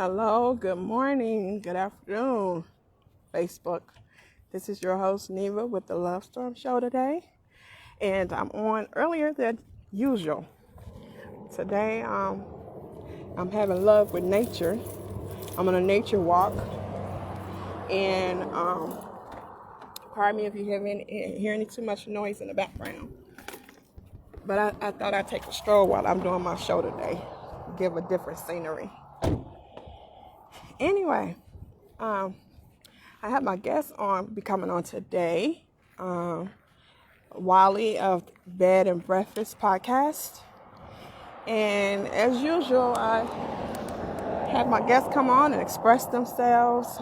Hello, good morning, good afternoon, Facebook. This is your host, Neva, with the Love Storm Show today. And I'm on earlier than usual. Today, I'm having love with nature. I'm on a nature walk. And pardon me if you hear any too much noise in the background. But I thought I'd take a stroll while I'm doing my show today, give a different scenery. Anyway, I have my guest be coming on today. Wally of Bed and Breakfast podcast. And as usual, I have my guests come on and express themselves.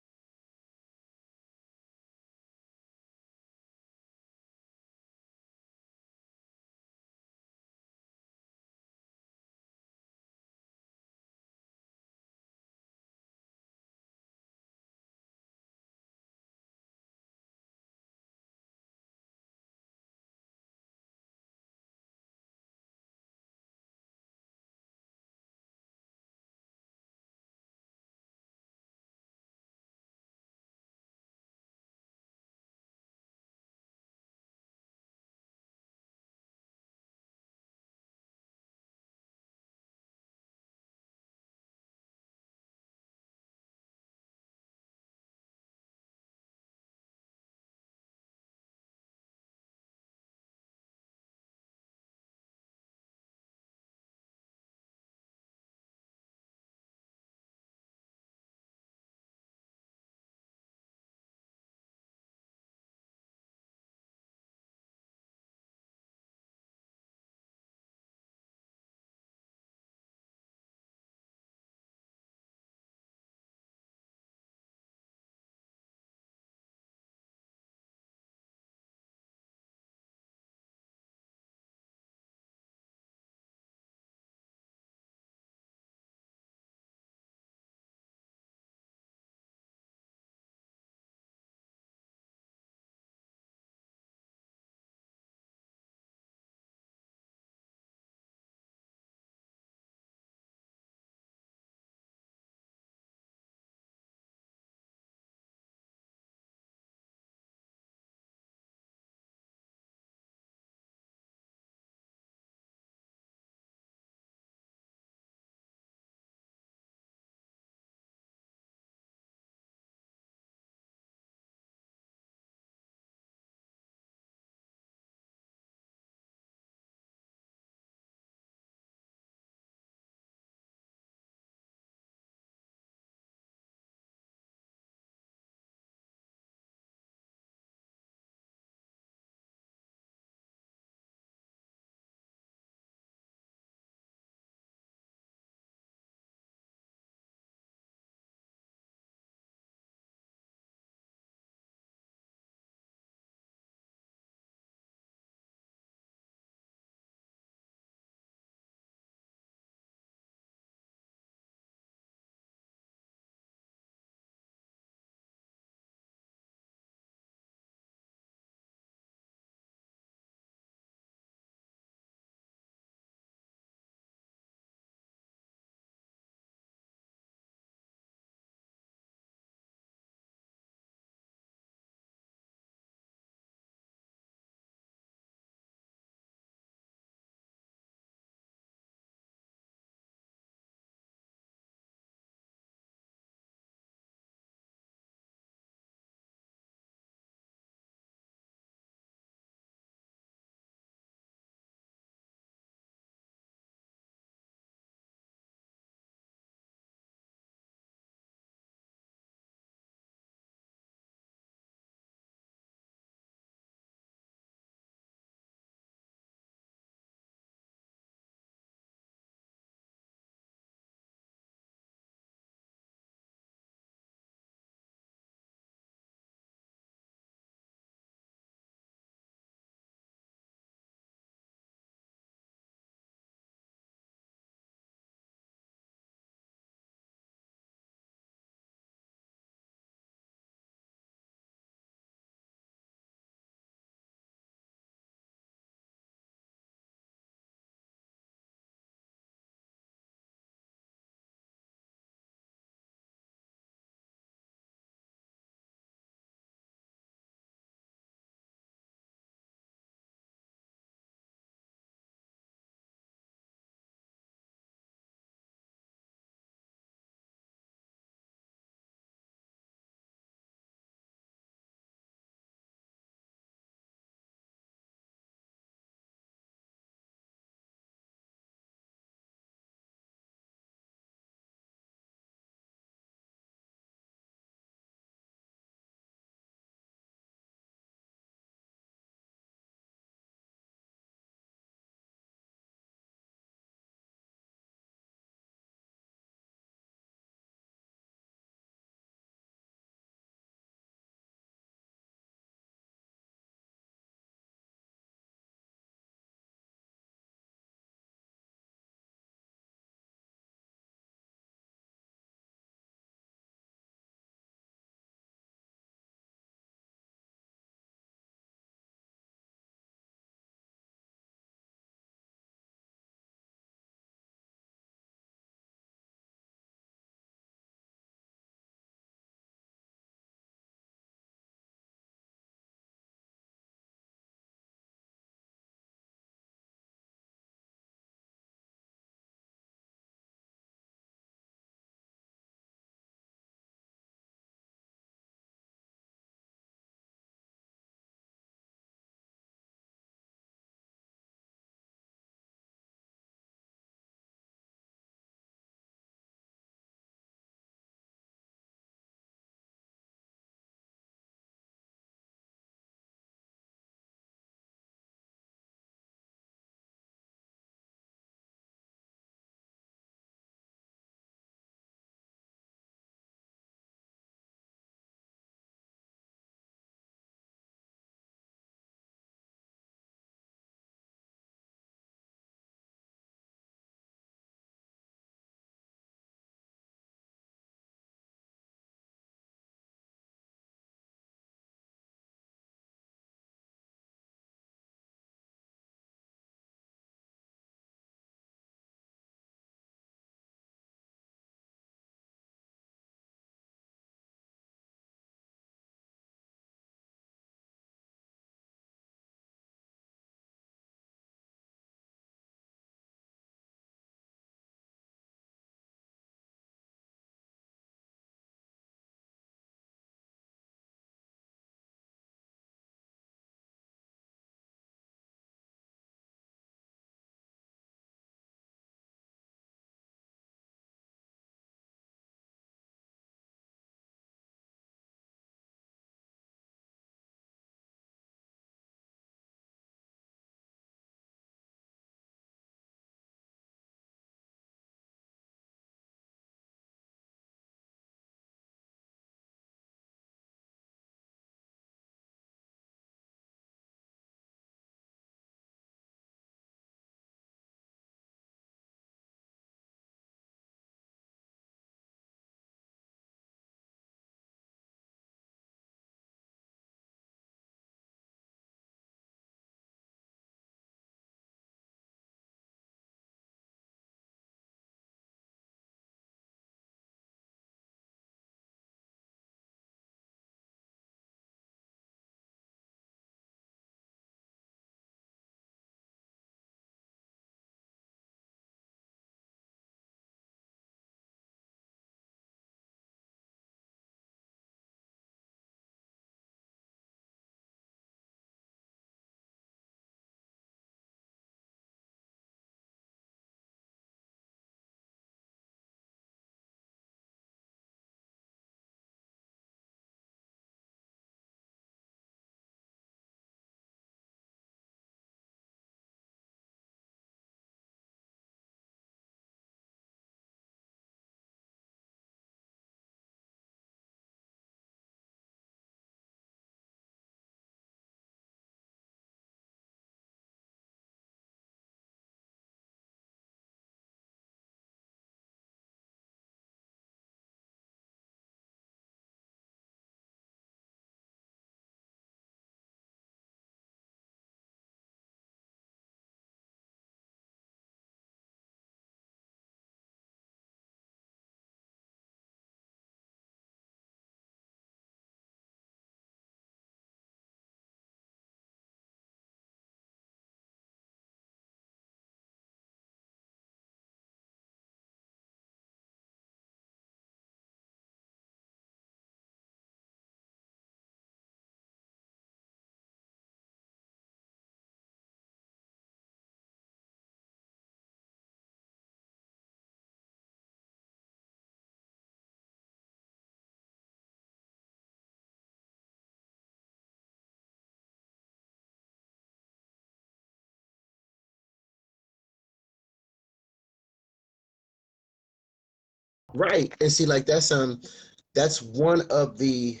Right. And see, like that's one of the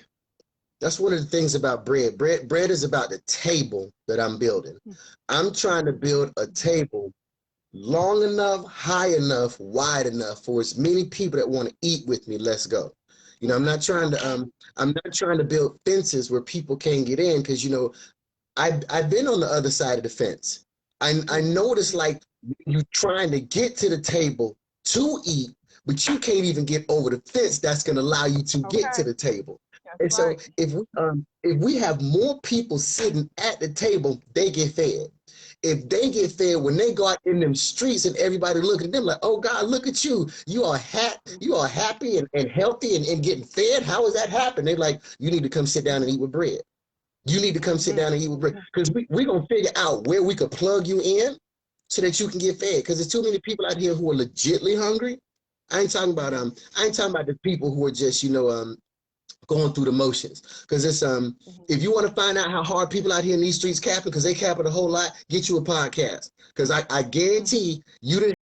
that's one of the things about bread. Bread is about the table that I'm building. I'm trying to build a table long enough, high enough, wide enough for as many people that want to eat with me. Let's go. Okay. I'm not trying to build fences where people can't get in because I've been on the other side of the fence. I know what it's Mm-hmm. like you trying to get to the table to eat, but you can't even get over the fence that's going to allow you to get to Okay. the table. That's And so right. if we have more people sitting at the table, they get fed. If they get fed when they go out in them streets and everybody look at them like, oh God, look at you. You are Mm-hmm. happy and healthy and getting fed. How is that happening? They're like, you need to come sit down and eat with bread. You need to come sit Mm-hmm. down and eat with bread because we gonna figure out where we could plug you in so that you can get fed. Because there's too many people out here who are legitly hungry. I ain't talking about the people who are just going through the motions. Because it's if you want to find out how hard people out here in these streets capping, because they capping a whole lot, get you a podcast. Because I Mm-hmm. guarantee you didn't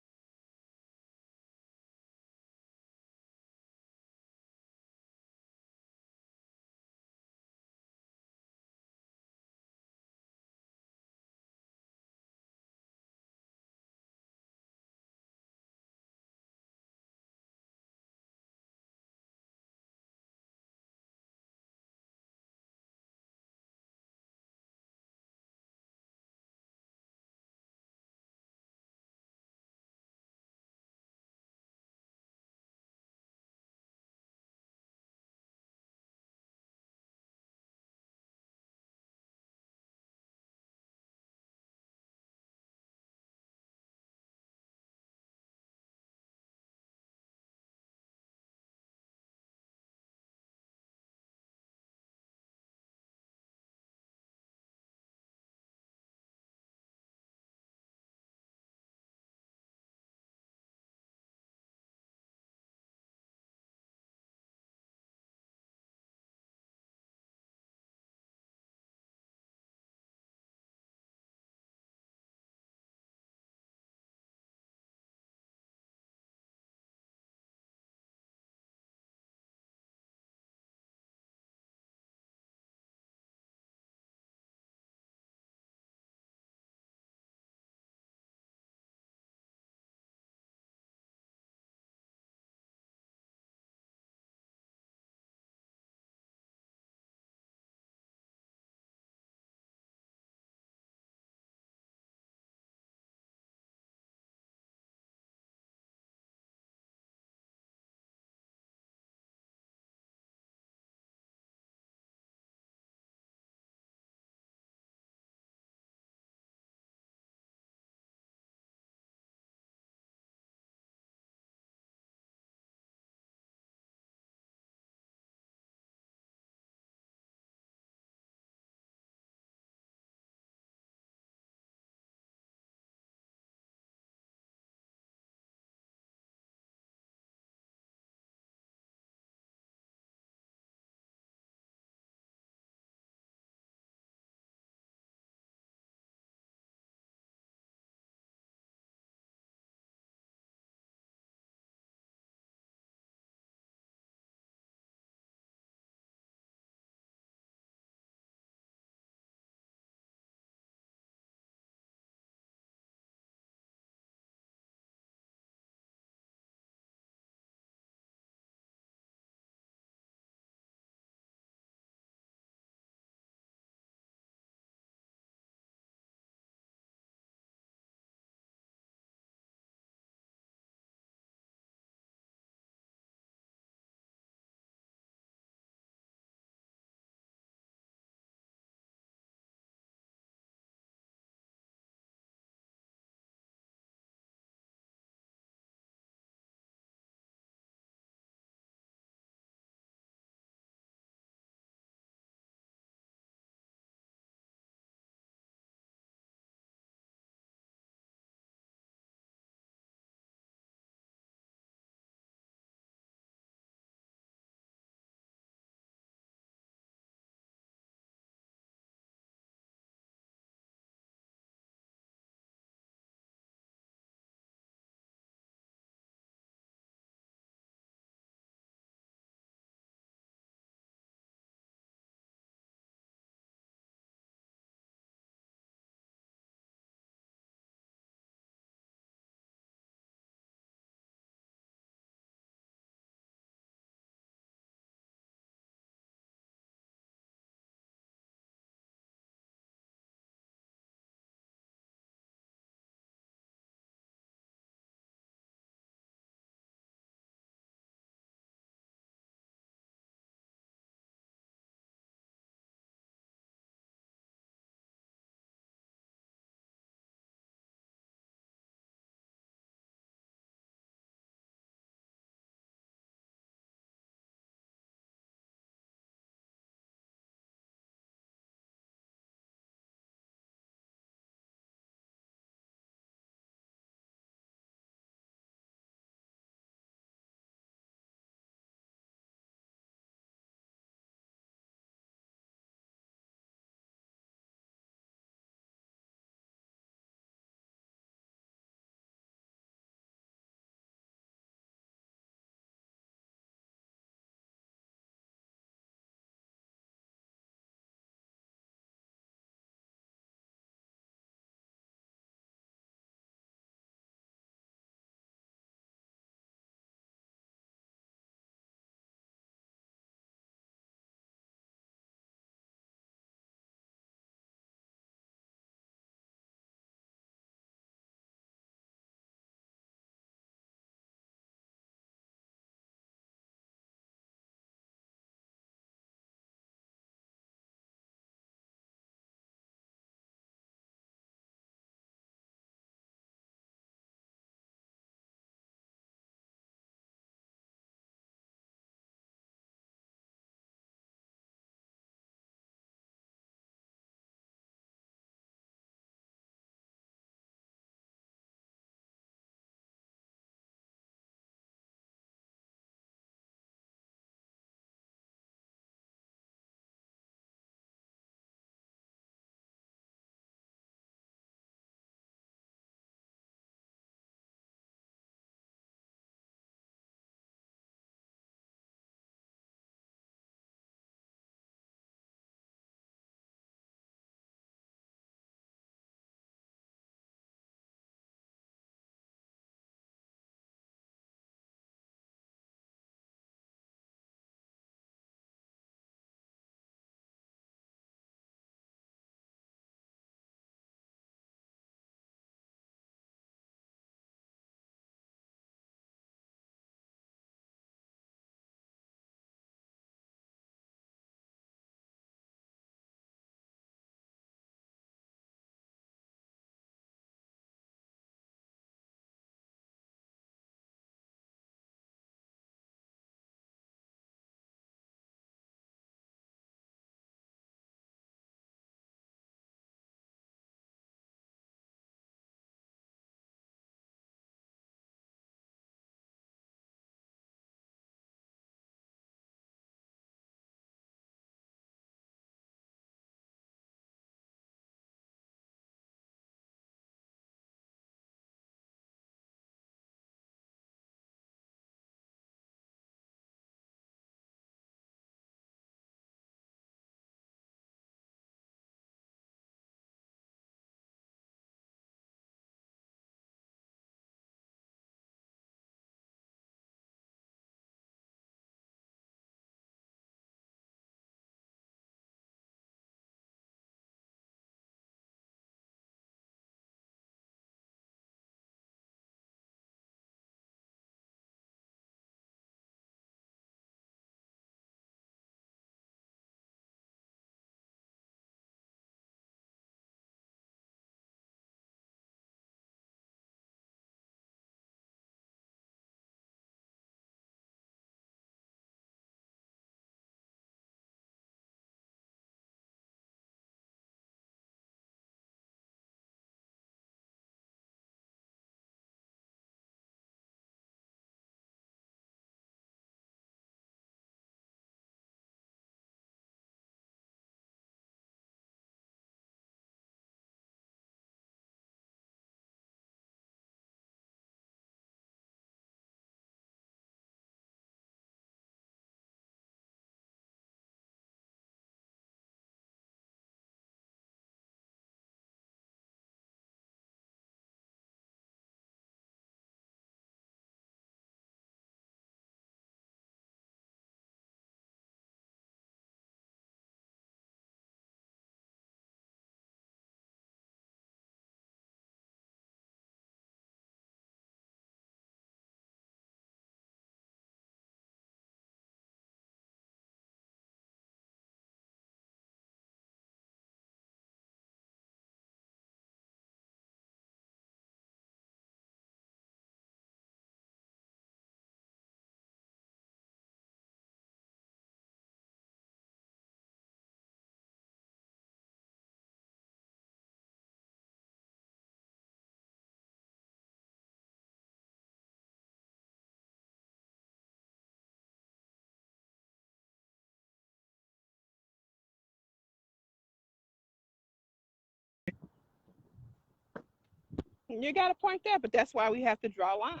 You got a point there, but that's why we have to draw lines.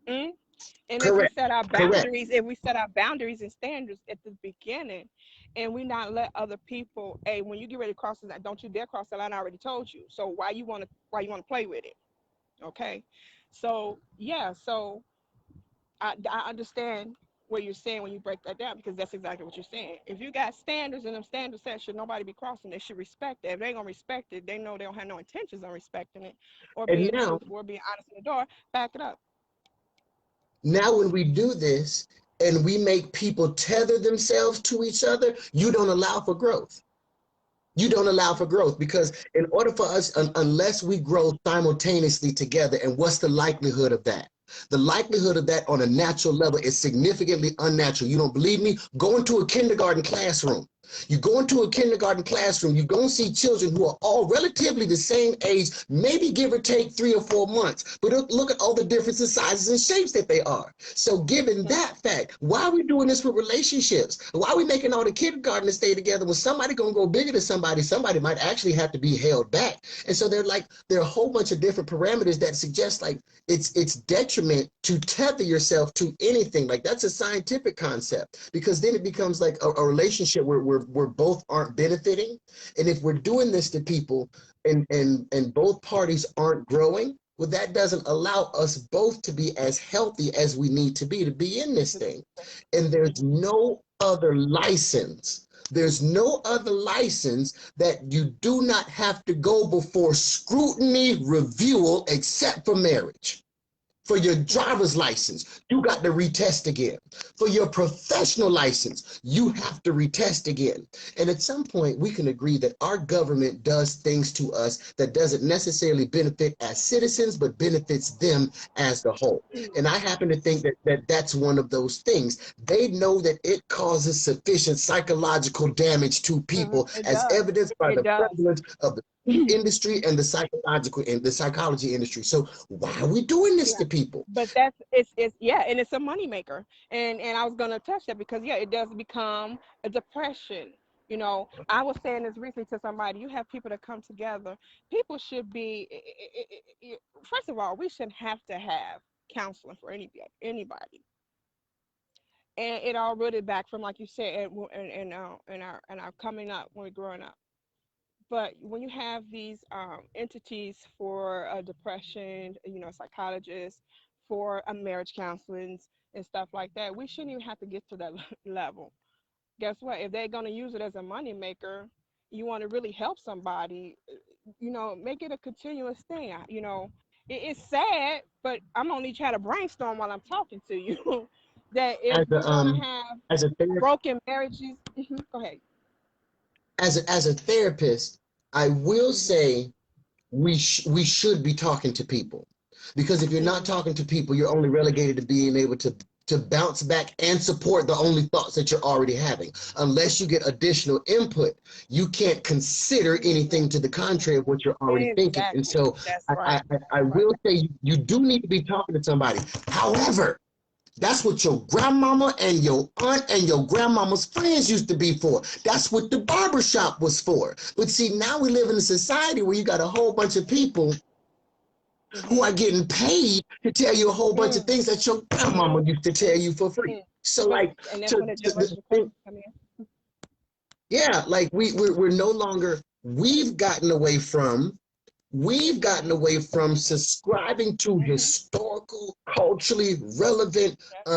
Mm? And if we Correct. set our Correct. boundaries, if we set our boundaries and standards at the beginning, and we not let other people, hey, when you get ready to cross the line, don't you dare cross the line. I already told you. So why you want to play with it? Okay. So yeah. So I understand what you're saying when you break that down, because that's exactly what you're saying. If you got standards and them standards set, should nobody be crossing, they should respect it. If they gonna respect it, they know they don't have no intentions on respecting it or And being now, truthful or being honest in the door. Back it up. now when we do this and we make people tether themselves to each other, you don't allow for growth. You don't allow for growth because in order for us, unless we grow simultaneously together, and what's the likelihood of that? The likelihood of that on a natural level is significantly unnatural. You don't believe me? Go into a kindergarten classroom. You go into a kindergarten classroom, you're going to see children who are all relatively the same age, maybe give or take 3 or 4 months. But look at all the differences, sizes, and shapes that they are. So, given Mm-hmm. that fact, why are we doing this with relationships? Why are we making all the kindergartners stay together when somebody going to go bigger than somebody? Somebody might actually have to be held back. And so, there are a whole bunch of different parameters that suggest like it's detriment to tether yourself to anything. Like that's a scientific concept because then it becomes like a relationship where both aren't benefiting. And if we're doing this to people and both parties aren't growing, well, that doesn't allow us both to be as healthy as we need to be in this thing. And there's Mm-hmm. no other license. There's no other license that you do not have to go before scrutiny, review, except for marriage. For your driver's license, you got to retest again. For your professional license, you have to retest again. And at some point, we can agree that our government does things to us that doesn't necessarily benefit as citizens, but benefits them as the whole. And I happen to think that that's one of those things. They know that it causes sufficient psychological damage to people, It as does. evidenced by It the does. prevalence of the industry and the psychological and the psychology industry. So why are we doing this Yeah. to people? But it's yeah, and it's a moneymaker. And I was gonna touch that because yeah, it does become a depression. I was saying this recently to somebody. You have people that come together. People should be. First of all, we shouldn't have to have counseling for anybody. And it all rooted back from, like you said, and our coming up when we're growing up. But when you have these entities for depression, psychologists, for marriage counselings and stuff like that, we shouldn't even have to get to that level. Guess what? If they're going to use it as a money maker, you want to really help somebody, make it a continuous thing. It's sad, but I'm only trying to brainstorm while I'm talking to you. That if As we're a going to have as a broken marriages, go ahead. as a therapist, I will Hmm. say we should be talking to people, because if you're not Hmm. talking to people, you're only relegated to being able to bounce back and support the only thoughts that you're already having. Unless you get additional input, you can't consider anything to the contrary of what you're already thinking. And Exactly. so That's I, right. I, I That's right. will say you do need to be talking to somebody. However, that's what your grandmama and your aunt and your grandmama's friends used to be for. That's what the barbershop was for. But see, now we live in a society where you got a whole bunch of people who Hmm. are getting paid to tell you a whole bunch of Mm, things that your mm, grandmama used to tell mm, you for free. mm. So, But like, and that's to, when the to the generational thing, curses come in. yeah, like we're no longer, we've gotten away from we've gotten Hmm. away from subscribing to Hmm. historical, culturally relevant Yep.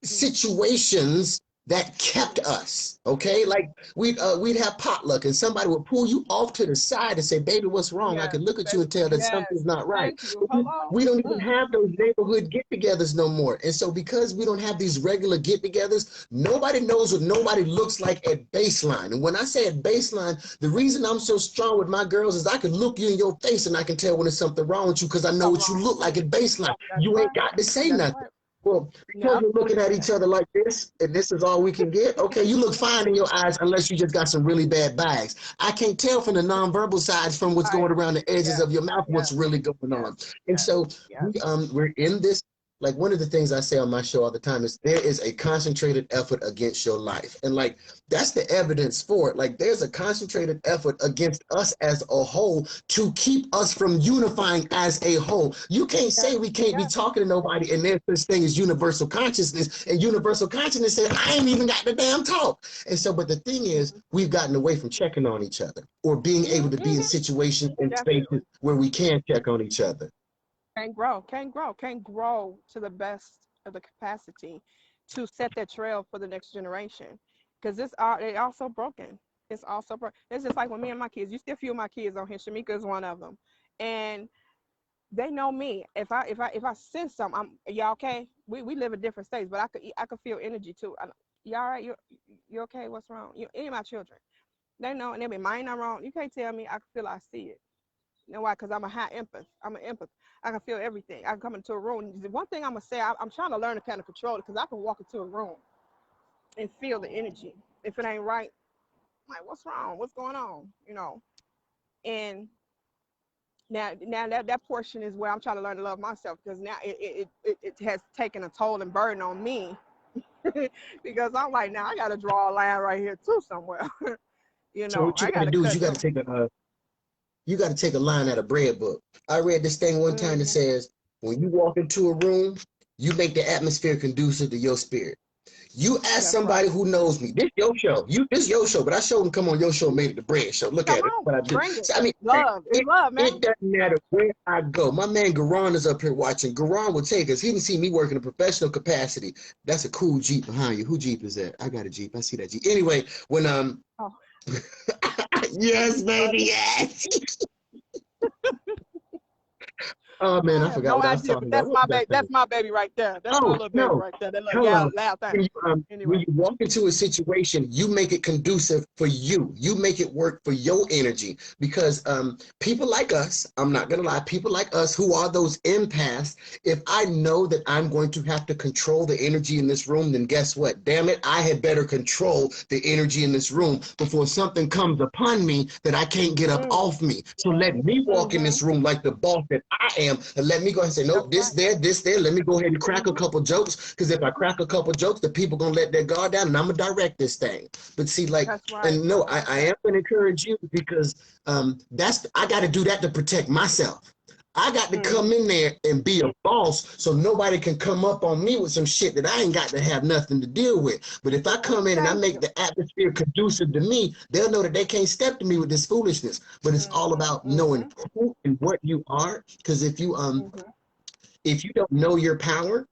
Mm, situations that kept mm. us. Okay, like we'd have potluck and somebody would pull you off to the side and say, "Baby, what's wrong?" I Yes. could look at you That's and tell that yes. something's not right. Thank you. But Hello. we don't even Mm, have those neighborhood get-togethers no more. And so because we don't have these regular get-togethers, nobody knows what nobody looks like at baseline. And when I say at baseline, the reason I'm so strong with my girls is I can look you in your face and I can tell when there's something wrong with you because I know something what you wrong. look like at baseline. That's You ain't right. got to say That's nothing. right. Well, because Yep. we're looking at each other like this, and this is all we can get, okay, you look fine in your eyes unless you just got some really bad bags. I can't tell from the nonverbal sides from what's Right. going around the edges Yes. of your mouth Yes. what's really going Yes. on. And Yes. so Yes. we're in this. like one of the things I say on my show all the time is there is a concentrated effort against your life. And like, that's the evidence for it. Like there's a concentrated effort against us as a whole to keep us from unifying as a whole. You can't say we can't be talking to nobody and there's this thing as universal consciousness, and universal consciousness says, I ain't even got the damn talk. And so, but the thing is, we've gotten away from checking on each other or being able to be in situations and spaces where we can check on each other. Can't grow to the best of the capacity to set that trail for the next generation. Because they also broken. It's also broken. It's just like when me and my kids, you see a few of my kids on here. Shamika is one of them. And they know me. If I sense something, y'all okay? We live in different states, but I could feel energy too. You all right? You okay? What's wrong? Any of my children, they know, and they be mine not wrong. You can't tell me. I can feel. I see it. You know why? Because I'm a high empath. I'm an empath. I can feel everything. I can come into a room. The one thing I'm gonna say, I'm trying to learn to kind of control it, because I can walk into a room and feel the energy. If it ain't right, I'm like, what's wrong? What's going on? And now that portion is where I'm trying to learn to love myself, because now it has taken a toll and burden on me. Because I'm like, now I got to draw a line right here too somewhere. So what you I got got to to do is cut them. you got to take a line out of bread book. I read this thing one time that says, when you walk into a room, you make the atmosphere conducive to your spirit. You ask somebody who knows me. This your show. This your show, but I showed them come on your show, made it the bread show. Look Come at it. on, What I do. bring it. So I mean, Love. It's love, man. it doesn't matter where I go. My man Garon is up here watching. Garon will take us. He didn't see me work in a professional capacity. That's a cool Jeep behind you. Who Jeep is that? I got a Jeep. I see that Jeep. Anyway, when Oh. yes, baby, yes. Oh man, I I have forgot no what I was idea, but talking about. that's What my was baby. I saying? That's my baby right there. That's my Oh little baby no. right there. That little Hello. loud thing. When Anyway. you walk into a situation, you make it conducive for you. You make it work for your energy, because people like us, I'm not gonna lie, people like us who are those empaths, if I know that I'm going to have to control the energy in this room, then guess what? Damn it, I had better control the energy in this room before something comes upon me that I can't get up off me. So let me walk in this room like the boss that I am, and let me go ahead and say, nope, this there, this there. Let me go ahead and crack a couple jokes, because if I crack a couple jokes, the people gonna let their guard down, and I'm gonna direct this thing. But see, like, That's right. and no, I am gonna encourage you, because I got to do that to protect myself. I got to come in there and be a boss, so nobody can come up on me with some shit that I ain't got to have nothing to deal with. But if I come in and I make the atmosphere conducive to me, they'll know that they can't step to me with this foolishness. But it's all about knowing who and what you are, because if you don't know your power,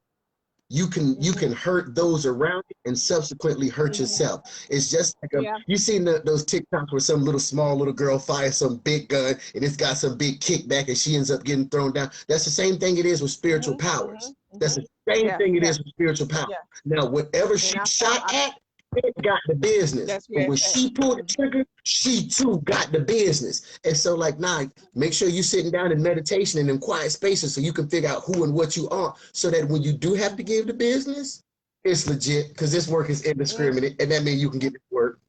you can hurt those around you and subsequently hurt yourself. It's just like you seen those TikToks where some small little girl fires some big gun and it's got some big kickback and she ends up getting thrown down. That's the same thing it is with spiritual powers. That's the same thing it is with spiritual power. Now, whatever she shot at, it got the business. But when she pulled the trigger, she too got the business. And so, like, now, make sure you're sitting down in meditation and in quiet spaces so you can figure out who and what you are, so that when you do have to give the business, it's legit, because this work is indiscriminate, and that means you can get it to work.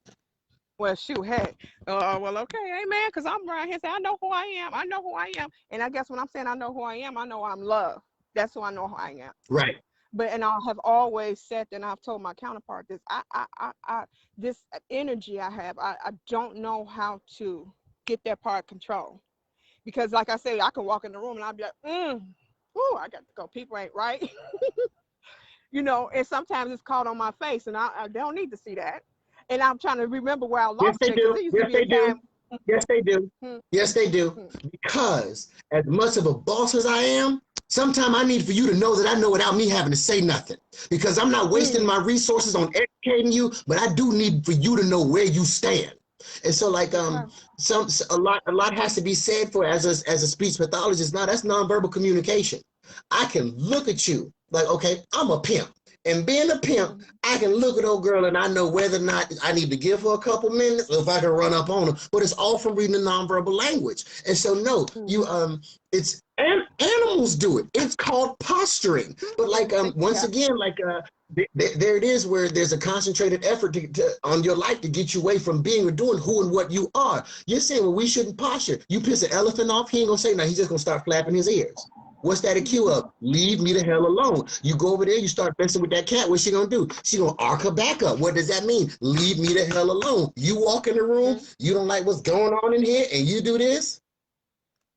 Well, shoot, hey. Well, okay, amen, because I'm right here saying, I know who I am. I know who I am. And I guess when I'm saying I know who I am, I know I'm loved. That's who I know who I am. Right. And I have always said, and I've told my counterpart this, this energy I have, I don't know how to get that part control. Because like I said, I can walk in the room and I'll be like, I got to go. People ain't right. And sometimes it's caught on my face, and I don't need to see that. And I'm trying to remember where I lost it, because it used to be a time. Yes, they do. Yes, they do. Because as much of a boss as I am, sometimes I need for you to know that I know without me having to say nothing. Because I'm not wasting my resources on educating you, but I do need for you to know where you stand. And so, like, a lot has to be said for as a speech pathologist. Now, that's nonverbal communication. I can look at you like, okay, I'm a pimp. And being a pimp, I can look at old girl and I know whether or not I need to give her a couple minutes or if I can run up on her. But it's all from reading the nonverbal language. And so no, it's animals do it. It's called posturing. But like once again, like there it is, where there's a concentrated effort on your life to get you away from being or doing who and what you are. You're saying, well, we shouldn't posture. You piss an elephant off, he ain't gonna say nothing. He's just gonna start flapping his ears. What's that a cue of? Leave me the hell alone. You go over there, you start messing with that cat. What's she gonna do? She gonna arc her back up. What does that mean? Leave me the hell alone. You walk in the room, you don't like what's going on in here, and you do this.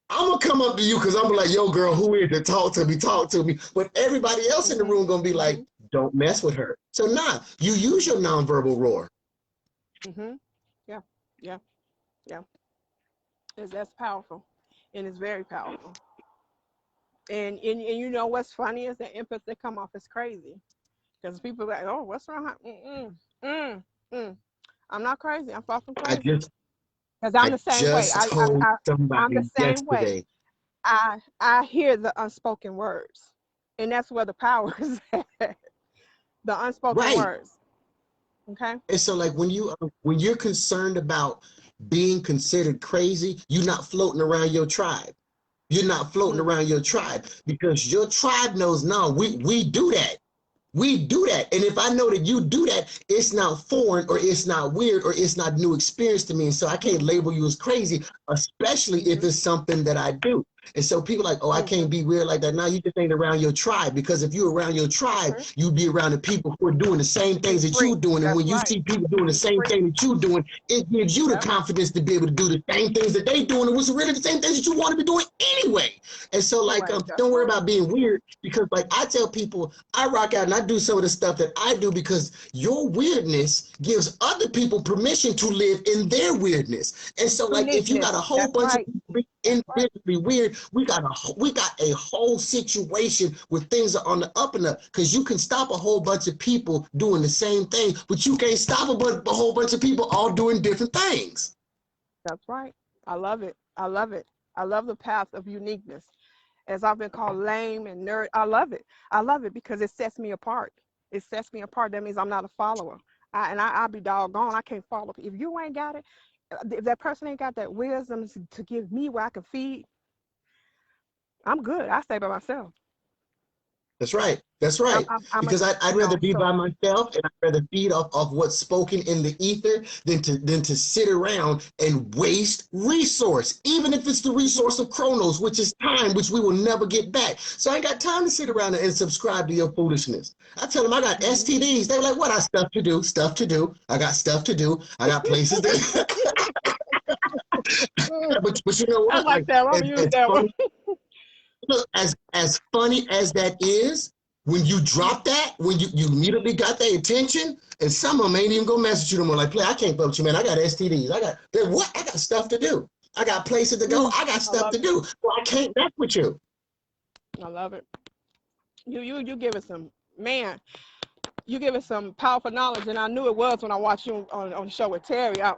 I'm gonna come up to you because I'm like, yo, girl, who is it? Talk to me, talk to me. But everybody else in the room gonna be like, don't mess with her. So you use your nonverbal roar. Yeah, yeah, yeah. That's powerful, and it's very powerful. And you know what's funny is the empathy come off as crazy because people are like, oh, what's wrong? I'm not crazy. I'm far from I crazy just because I'm I the same way. just told I'm the somebody same way. yesterday. I hear the unspoken words, and that's where the power is at. The unspoken Right. words. Okay. And so like when you're concerned about being considered crazy, you're not floating around your tribe. You're not floating around your tribe because your tribe knows, no, we do that. We do that. And if I know that you do that, it's not foreign or it's not weird or it's not new experience to me. And so I can't label you as crazy, especially if it's something that I do. And so people are like, oh, I can't be weird like that. Now you just ain't around your tribe, because if you're around your tribe, you'd be around the people who are doing the same things that you're doing. And when you see people doing the same thing that you're doing, it gives you the confidence to be able to do the same things that they doing, and what's really the same things that you want to be doing anyway. And so like, don't worry about being weird, because like I tell people, I rock out and I do some of the stuff that I do because your weirdness gives other people permission to live in their weirdness. And so like if you got a whole bunch of people individually weird, we got a whole situation where things are on the up and up, because you can stop a whole bunch of people doing the same thing, but you can't stop a whole bunch of people all doing different things. That's right. I love it. I love it. I love the path of uniqueness. As I've been called lame and nerd, I love it. I love it because it sets me apart. It sets me apart. That means I'm not a follower. I'll be doggone. I can't follow. If you ain't got it, if that person ain't got that wisdom to give me where I can feed, I'm good. I stay by myself. That's right. That's right. I'm a, Because I'd you rather know, be so by myself, and I'd rather feed off what's spoken in the ether than to sit around and waste resource, even if it's the resource of chronos, which is time, which we will never get back. So I ain't got time to sit around and subscribe to your foolishness. I tell them I got STDs. They're like, what? I stuff to do, stuff to do. I got stuff to do. I got places that. but you know I what? like Like, that. I'm gonna use that one. funny, as funny as that is, when you drop that, when you immediately got their attention, and some of them ain't even gonna message you no more. Like, play, I can't fuck with you, man. I got STDs. I got stuff to do. I got places to go. I got stuff to do. Well, I can't mess with you. I love it. You give it some, man. You give it some powerful knowledge, and I knew it was when I watched you on the show with Terry. I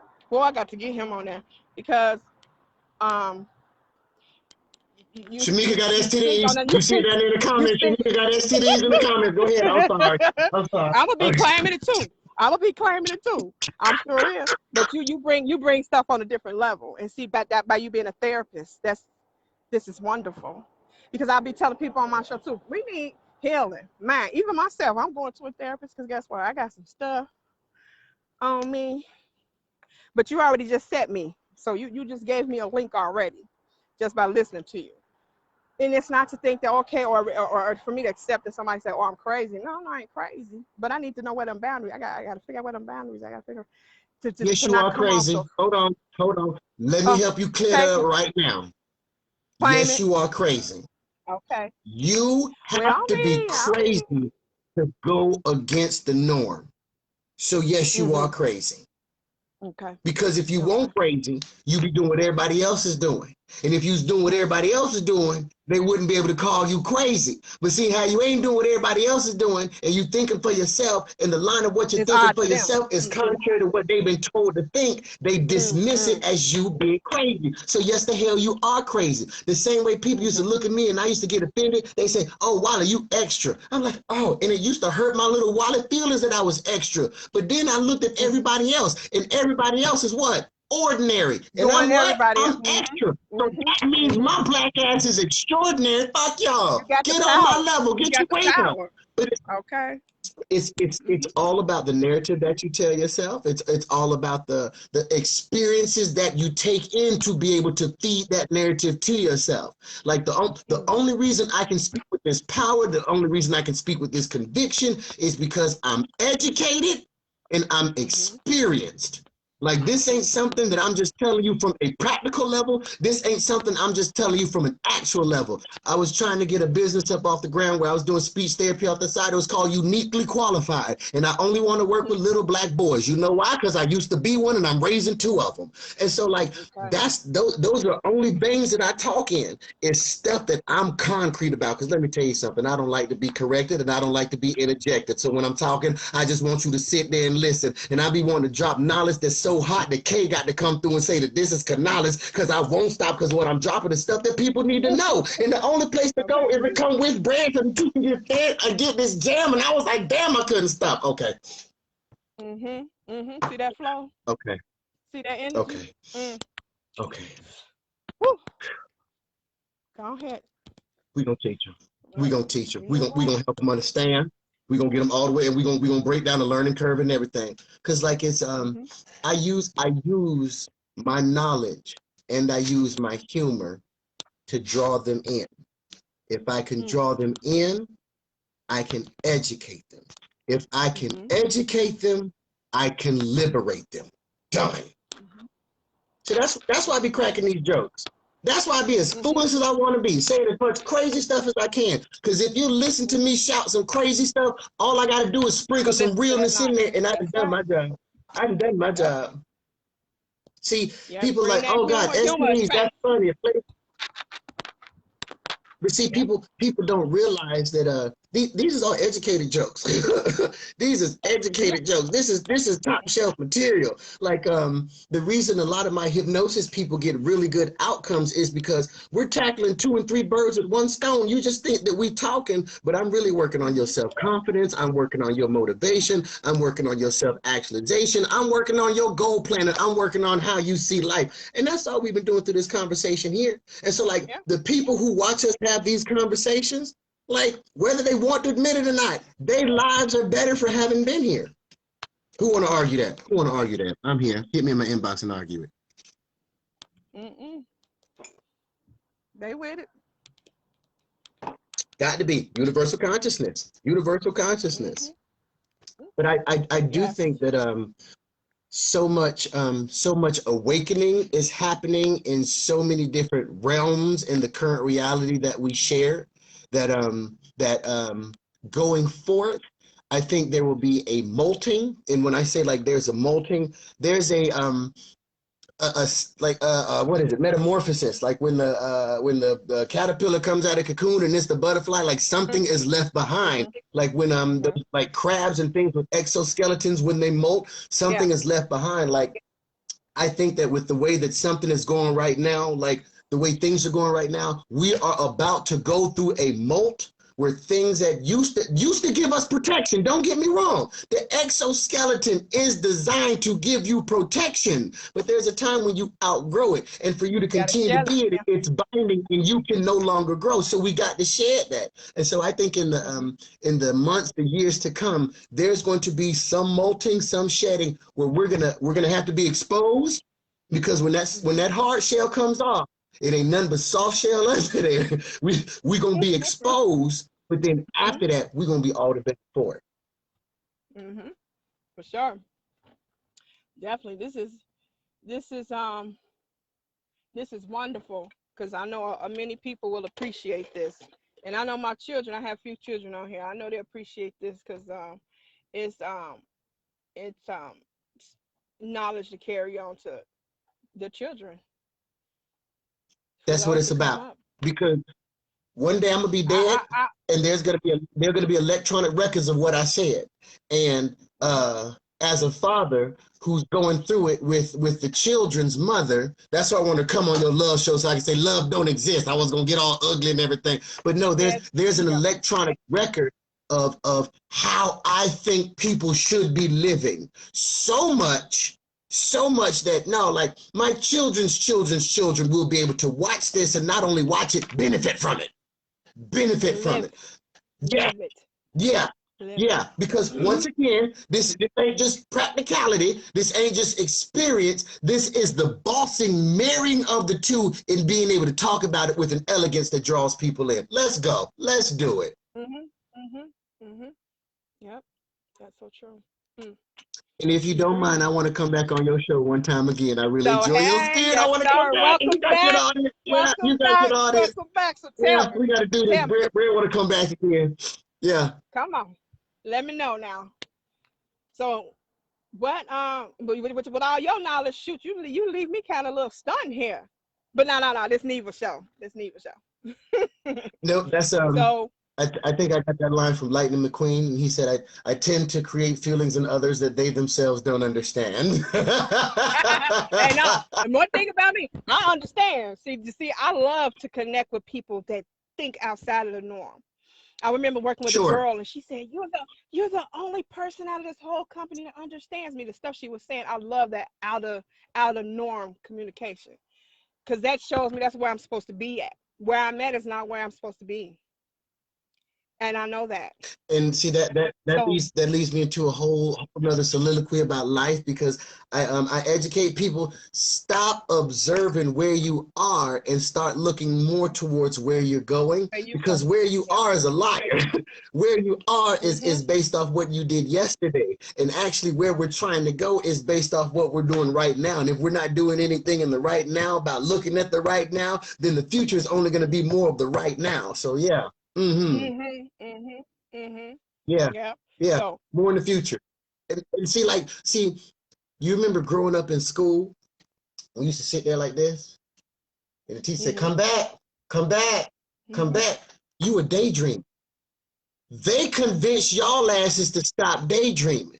got to get him on there because um Shamika got you speak on STDs. that. You see that in the You comments. speak. Shamika got STDs in the comments. Go ahead. I'm sorry. I'm sorry. I'm gonna be claiming it too. I'm gonna be claiming it too. I'm sure it is. But you bring stuff on a different level, and see by you being a therapist, this is wonderful. Because I'll be telling people on my show too, we need healing. Man, even myself, I'm going to a therapist because guess what? I got some stuff on me. But you already just set me. So you just gave me a link already just by listening to you. And it's not to think that, okay, or for me to accept that somebody said, oh, I'm crazy. No, I ain't crazy. But I need to know where them boundaries. I got to figure out where them boundaries. I got to figure Yes, to you not are come off crazy. so. Hold on. Hold on. Let me Oh, help you clear thank that you. up right now. Claim Yes, it. you are crazy. Okay. You Well, have to be crazy to go against the norm. So yes, you are crazy. Okay. Because if you Okay. weren't crazy, you'd be doing what everybody else is doing. And if you was doing what everybody else is doing, they wouldn't be able to call you crazy. But see how you ain't doing what everybody else is doing, and you thinking for yourself, and the line of what you're It's thinking odd for to them. yourself is contrary to what they've been told to think. They dismiss it Mm-hmm. as you being crazy. So yes, the hell you are crazy. The same way people used to look at me and I used to get offended. They say, oh, Wally, you extra. I'm like, oh, and it used to hurt my little Wally feelings that I was extra. But then I looked at everybody else, and everybody else is what? Ordinary. And Doing I'm what? everybody. I'm extra. So that means my black ass is extraordinary. Fuck y'all. You got the Get on my power. level. You Get your got the weight up. power. But Okay. it's all about the narrative that you tell yourself. It's all about the experiences that you take in to be able to feed that narrative to yourself. Like the only reason I can speak with this power, the only reason I can speak with this conviction is because I'm educated and I'm experienced. Like this ain't something that I'm just telling you from a practical level. This ain't something I'm just telling you from an actual level. I was trying to get a business up off the ground where I was doing speech therapy off the side. It was called Uniquely Qualified. And I only want to work with little black boys. You know why? Because I used to be one and I'm raising two of them. And so like that's those are only things that I talk in. It's stuff that I'm concrete about. Because let me tell you something. I don't like to be corrected and I don't like to be interjected. So when I'm talking, I just want you to sit there and listen. And I be wanting to drop knowledge that's so hot that Kay got to come through and say that this is knowledge because I won't stop because what I'm dropping is stuff that people need to know. And the only place to go is to come with bread so that you can get fed and get this jam. And I was like, damn, I couldn't stop. Okay. See that flow? Okay. See that energy? Okay. Okay. Woo. Go ahead. We're going to teach them. We're going to teach them. You know We're going to help them understand. We're going to get them all the way, and we're going to break down the learning curve and everything. Because like it's I use my knowledge and I use my humor to draw them in. If I can draw them in, I can educate them. If I can educate them, I can liberate them. Done. So that's why I be cracking these jokes. That's why I be as foolish as I want to be, saying as much crazy stuff as I can. Because if you listen to me shout some crazy stuff, all I got to do is sprinkle some realness in there, and I've done my job. I've done my job. See, people like, oh God, STDs, that's funny. But see, people don't realize that these are all educated jokes. These is educated jokes. This is top shelf material. Like the reason a lot of my hypnosis people get really good outcomes is because we're tackling 2 and 3 birds with one stone. You just think that we talking, but I'm really working on your self-confidence. I'm working on your motivation. I'm working on your self-actualization. I'm working on your goal planning. I'm working on how you see life. And that's all we've been doing through this conversation here. And so like the people who watch us have these conversations, like whether they want to admit it or not, their lives are better for having been here. Who want to argue that? Who want to argue that? I'm here. Hit me in my inbox and argue it. They with it. Got to be universal consciousness. Universal consciousness. But I do think that so much awakening is happening in so many different realms in the current reality that we share, that going forth, I think there will be a molting. And when I say like there's a molting, there's what is it, metamorphosis, like when the caterpillar comes out of cocoon and it's the butterfly, like something is left behind, like when like crabs and things with exoskeletons, when they molt, something is left behind. Like I think that with the way that something is going right now, like the way things are going right now, we are about to go through a molt where things that used to give us protection. Don't get me wrong. The exoskeleton is designed to give you protection, but there's a time when you outgrow it. And for you to continue to be it, it's binding and you can no longer grow. So we got to shed that. And so I think in the months, the years to come, there's going to be some molting, some shedding where we're gonna have to be exposed, because when that hard shell comes off, it ain't nothing but soft shell under there. We gonna be exposed, but then after that, we're gonna be all the better for it. For sure. Definitely. This is wonderful, because I know many people will appreciate this, and I know my children. I have a few children on here. I know they appreciate this because it's knowledge to carry on to the children. That's what it's about. Because one day I'm gonna be dead, and there's gonna be electronic records of what I said. And as a father who's going through it with the children's mother, that's why I want to come on your love show so I can say love don't exist. I was gonna get all ugly and everything, but no, there's an electronic record of how I think people should be living. So much that no, like my children's children will be able to watch this and not only watch it, benefit from it. Yeah. Yeah, Living. yeah, because once again, this ain't just practicality, this ain't just experience, this is the bossing marrying of the two and being able to talk about it with an elegance that draws people in. Let's go. Let's do it. Mhm. Mhm. Mhm. Yep. That's so true. Mm. And if you don't mind, I Agreed. want to come back on your show one time again. I really So enjoy your hey, spirit. I yes, want to come sir. back. You Welcome got your back. audience. Yeah, you Welcome got back. your audience. Welcome back. So Yeah, we got to do this. tell me. Brad want to come back again. Yeah. Come on. Let me know now. So what with all your knowledge, shoot, you leave me kind of a little stunned here. But no. This Neva show. This Neva show. No, that's So I think I got that line from Lightning McQueen, and he said, I tend to create feelings in others that they themselves don't understand. hey, no. And one thing about me, I understand. See, I love to connect with people that think outside of the norm. I remember working with a Sure. girl, and she said, "You're the only person out of this whole company that understands me." The stuff she was saying, I love that out of norm communication, because that shows me that's where I'm supposed to be at. Where I'm at is not where I'm supposed to be, and I know that. And see So that leads me into a whole another soliloquy about life because I educate people, stop observing where you are and start looking more towards where you're going, there you because go. where you Yep. are is a liar. Where you are Mhm. is based off what you did yesterday, and actually where we're trying to go is based off what we're doing right now. And if we're not doing anything in the right now about looking at the right now, then the future is only going to be more of the right now. So yeah. Mm-hmm. Mhm. Mhm. Mhm. Yeah, Yep. yeah, So more in the future. And see, you remember growing up in school, we used to sit there like this, and the teacher said, mhm. come back, come back, come Mhm. back. You were daydreaming. They convince y'all asses to stop daydreaming.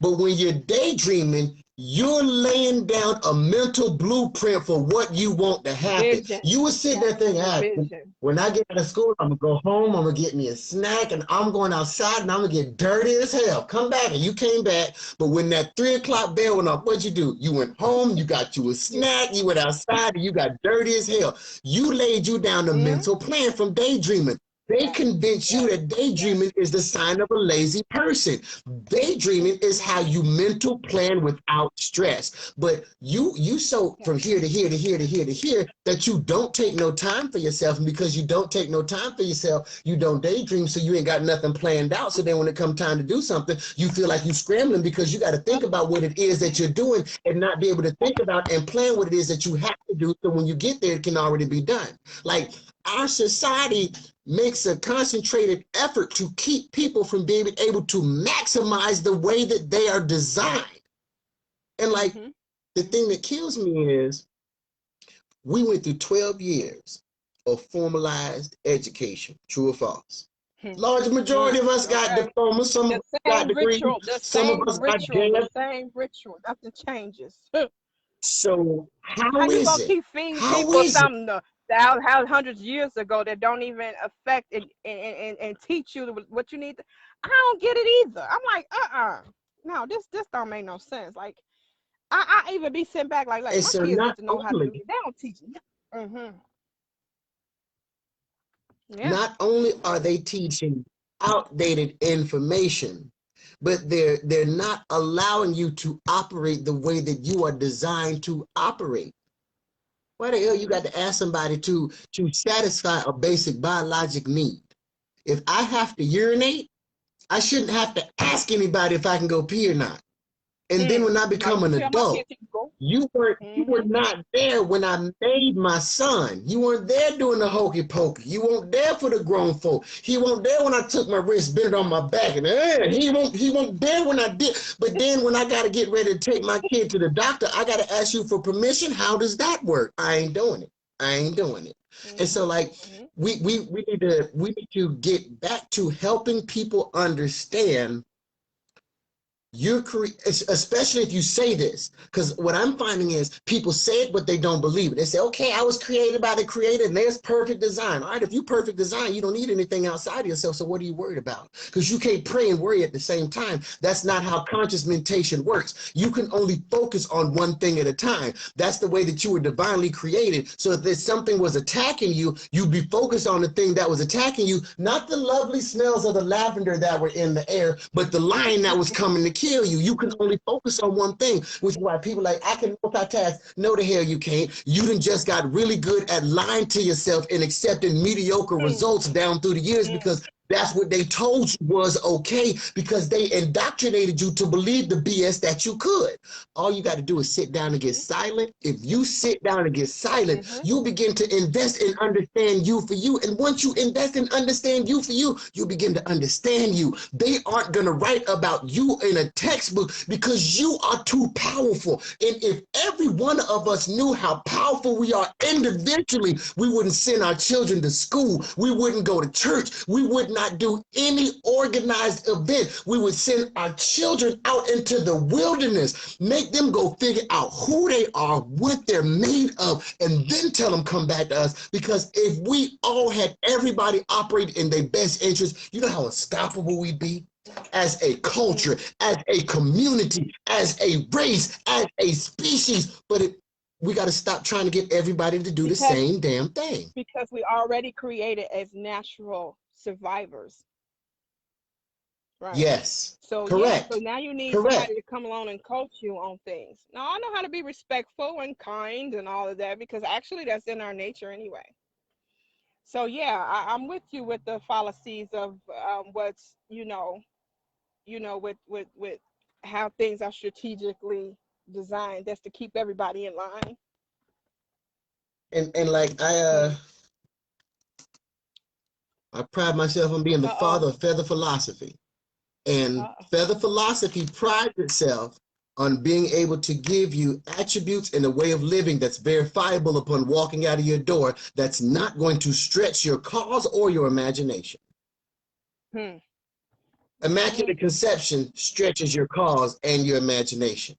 But when you're daydreaming, you're laying down a mental blueprint for what you want to happen. Vision. You would sit Yep. there thinking, Your ah, vision. when I get out of school, I'm gonna go home, I'm gonna get me a snack, and I'm going outside and I'm gonna get dirty as hell. Come back, and you came back. But when that 3 o'clock bell went off, what'd you do? You went home, you got you a You. snack, you went outside, and you got dirty as hell. You laid you down a Mhm. mental plan from daydreaming. They Yep. convince you Yep. that daydreaming is the sign of a lazy person. Daydreaming is how Mhm. you mental plan without stress. But you so Yep. from here to here to here to here to here that you don't take no time for yourself. And because you don't take no time for yourself, you don't daydream. So you ain't got nothing planned out. So then when it comes time to do something, you feel like you scrambling because you got to think about what it is that you're doing and not be able to think about and plan what it is that you have to do. So when you get there, it can already be done. Like our society makes a concentrated effort to keep people from being able to maximize the way that they are designed. And like Mhm. the thing that kills me is we went through 12 years of formalized education, true or false. Mhm. Large majority of us got Okay. diplomas, some of The us got same degrees, ritual. The some of same us got ritual. The jabs. same ritual. Nothing changes. So How how you is gonna it? keep feeding How people is it? something how hundreds of years ago that don't even affect and teach you what you need to, I don't get it either. I'm like, no, this don't make no sense. Like I even be sitting back like And my so kids not need to know how to do only it. They don't teach it. Mm-hmm. Yeah. not only are they teaching outdated information, but they're not allowing you to operate the way that you are designed to operate. Why the hell you Mm-hmm. got to ask somebody to satisfy a basic biologic need? If I have to urinate, I shouldn't have to ask anybody if I can go pee or not. And then when I I become used an to tell my adult, kids to go. you were Mm-hmm. not there when I made my son. You weren't there doing the hokey pokey. You weren't there for the grown folk. He wasn't there when I took my wrist, bent it on my back, and he won't there when I did. But then when I gotta get ready to take my kid to the doctor, I gotta ask you for permission. How does that work? I ain't doing it. I ain't doing it. And so like Mm-hmm. we need to get back to helping people understand especially if you say this, because what I'm finding is people say it, but they don't believe it. They say, okay, I was created by the creator and there's perfect design. All right, if you perfect design, you don't need anything outside of yourself. So what are you worried about? Because you can't pray and worry at the same time. That's not how conscious meditation works. You can only focus on one thing at a time. That's the way that you were divinely created. So if there's something was attacking you, you'd be focused on the thing that was attacking you, not the lovely smells of the lavender that were in the air, but the lion that was coming to kill you. You can only focus on one thing, which is why people are like, I can multitask. No, the hell you can't. You done just got really good at lying to yourself and accepting mediocre results down through the years because that's what they told you was okay, because they indoctrinated you to believe the BS that you could. All you got to do is sit down and get silent. If you sit down and get silent, you begin to invest and understand you for you. And once you invest and understand you for you, you begin to understand you. They aren't going to write about you in a textbook because you are too powerful. And if every one of us knew how powerful we are individually, we wouldn't send our children to school. We wouldn't go to church. We would not do any organized event. We would send our children out into the wilderness, make them go figure out who they are, what they're made of, and then tell them come back to us. Because if we all had everybody operate in their best interest, you know how unstoppable we'd be as a culture, as a community, as a race, as a species. But we got to stop trying to get everybody to do the same damn thing. Because we already created as natural survivors. Right. Yes. So Correct. so now you need Correct. somebody to come along and coach you on things. Now I know how to be respectful and kind and all of that because actually that's in our nature anyway. So yeah, I'm with you with the fallacies of what's with how things are strategically designed. That's to keep everybody in line. And like I pride myself on being the father of feather philosophy. And feather philosophy prides itself on being able to give you attributes and a way of living that's verifiable upon walking out of your door, that's not going to stretch your cause or your imagination. Immaculate conception stretches your cause and your imagination.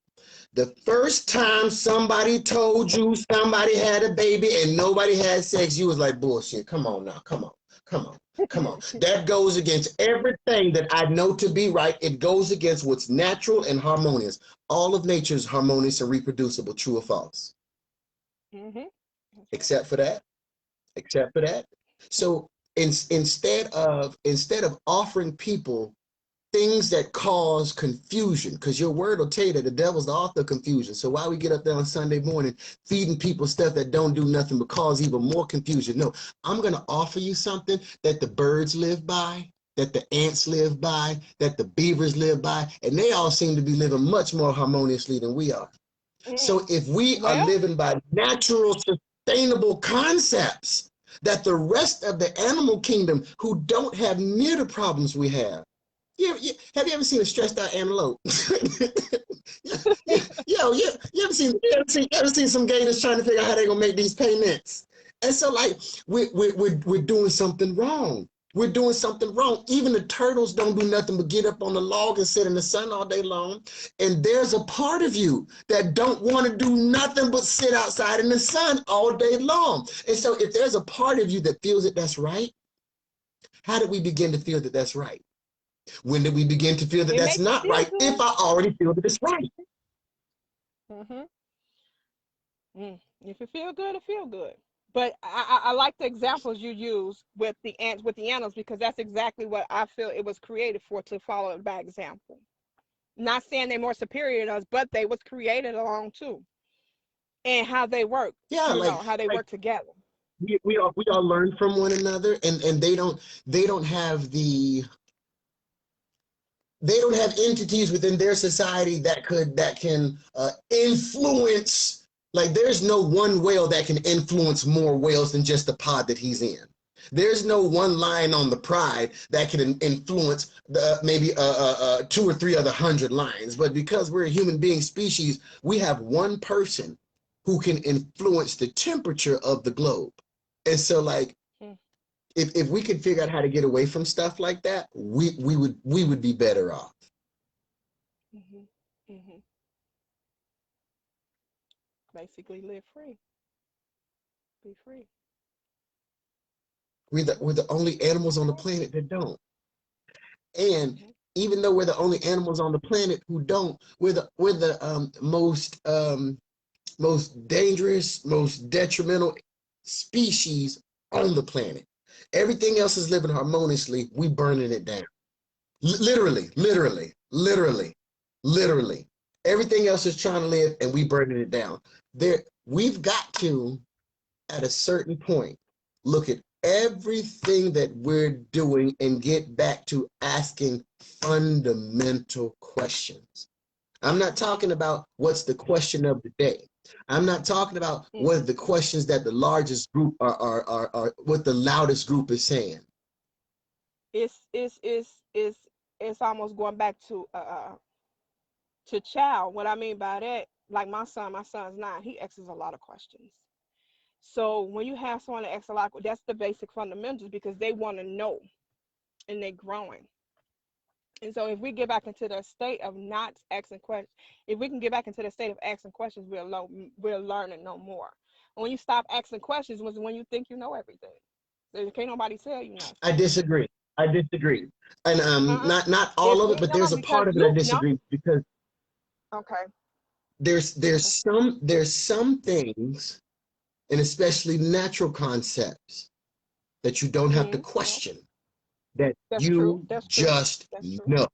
The first time somebody told you somebody had a baby and nobody had sex, you was like, bullshit. Come on now. Come on. Come on. Come on. That goes against everything that I know to be right. It goes against what's natural and harmonious. All of nature is harmonious and reproducible, true or false. Except for that. Except for that. So instead of offering people things that cause confusion, because your word will tell you that the devil's the author of confusion. So why we get up there on Sunday morning feeding people stuff that don't do nothing but cause even more confusion? No, I'm going to offer you something that the birds live by, that the ants live by, that the beavers live by, and they all seem to be living much more harmoniously than we are. So if we are living by natural, sustainable concepts, that the rest of the animal kingdom who don't have near the problems we have, have you ever seen a stressed out antelope? You ever seen some gators trying to figure out how they're gonna make these payments? And so like we're doing something wrong. We're doing something wrong. Even the turtles don't do nothing but get up on the log and sit in the sun all day long. And there's a part of you that don't want to do nothing but sit outside in the sun all day long. And so if there's a part of you that feels that that's right, how did we begin to feel that that's right? When did we begin to feel that that's not right if I already feel that it's right? If it feel good, it feel good. But I like the examples you use with the ants, with the animals, because that's exactly what I feel it was created for, to follow it by example. Not saying they're more superior to us, but they was created along too. And how they work, how they work together. We all learn from one another, and they don't have entities within their society that can influence. Like there's no one whale that can influence more whales than just the pod that he's in. There's no one lion on the pride that can influence maybe 2 or 3 other 100 lions. But because we're a human being species, we have one person who can influence the temperature of the globe. And so like, if we could figure out how to get away from stuff like that, we would be better off. Mhm. Mhm. Basically, live free, be free. We're Mhm. the only animals on the Okay. planet that don't. And Mhm. even though we're the only animals on the planet who don't, we're the most dangerous, most detrimental species on the planet. Everything else is living harmoniously. We burning it down. Literally, literally, literally, literally. Everything else is trying to live, and we burning it down. We've got to, at a certain point, look at everything that we're doing and get back to asking fundamental questions. I'm not talking about what's the question of the day. I'm not talking about what are Mhm. the questions that the largest group are what the loudest group is saying. It's almost going back to child. What I mean by that, like my son's 9. He asks a lot of questions. So when you have someone that asks a lot, that's the basic fundamentals because they want to know and they're growing. And so if we get back into the state of not asking questions, if we can get back into the state of asking questions, we'll learn and know more. And when you stop asking questions, was when you think you know everything. So can't nobody tell you I nothing. disagree. I disagree. And Uh-uh. not all It's of it, but no there's a because part of it I you no. disagree because Okay. there's Okay. some things, and especially natural concepts, that you don't have to Yeah, question, that that's true. you That's true. just That's true. know.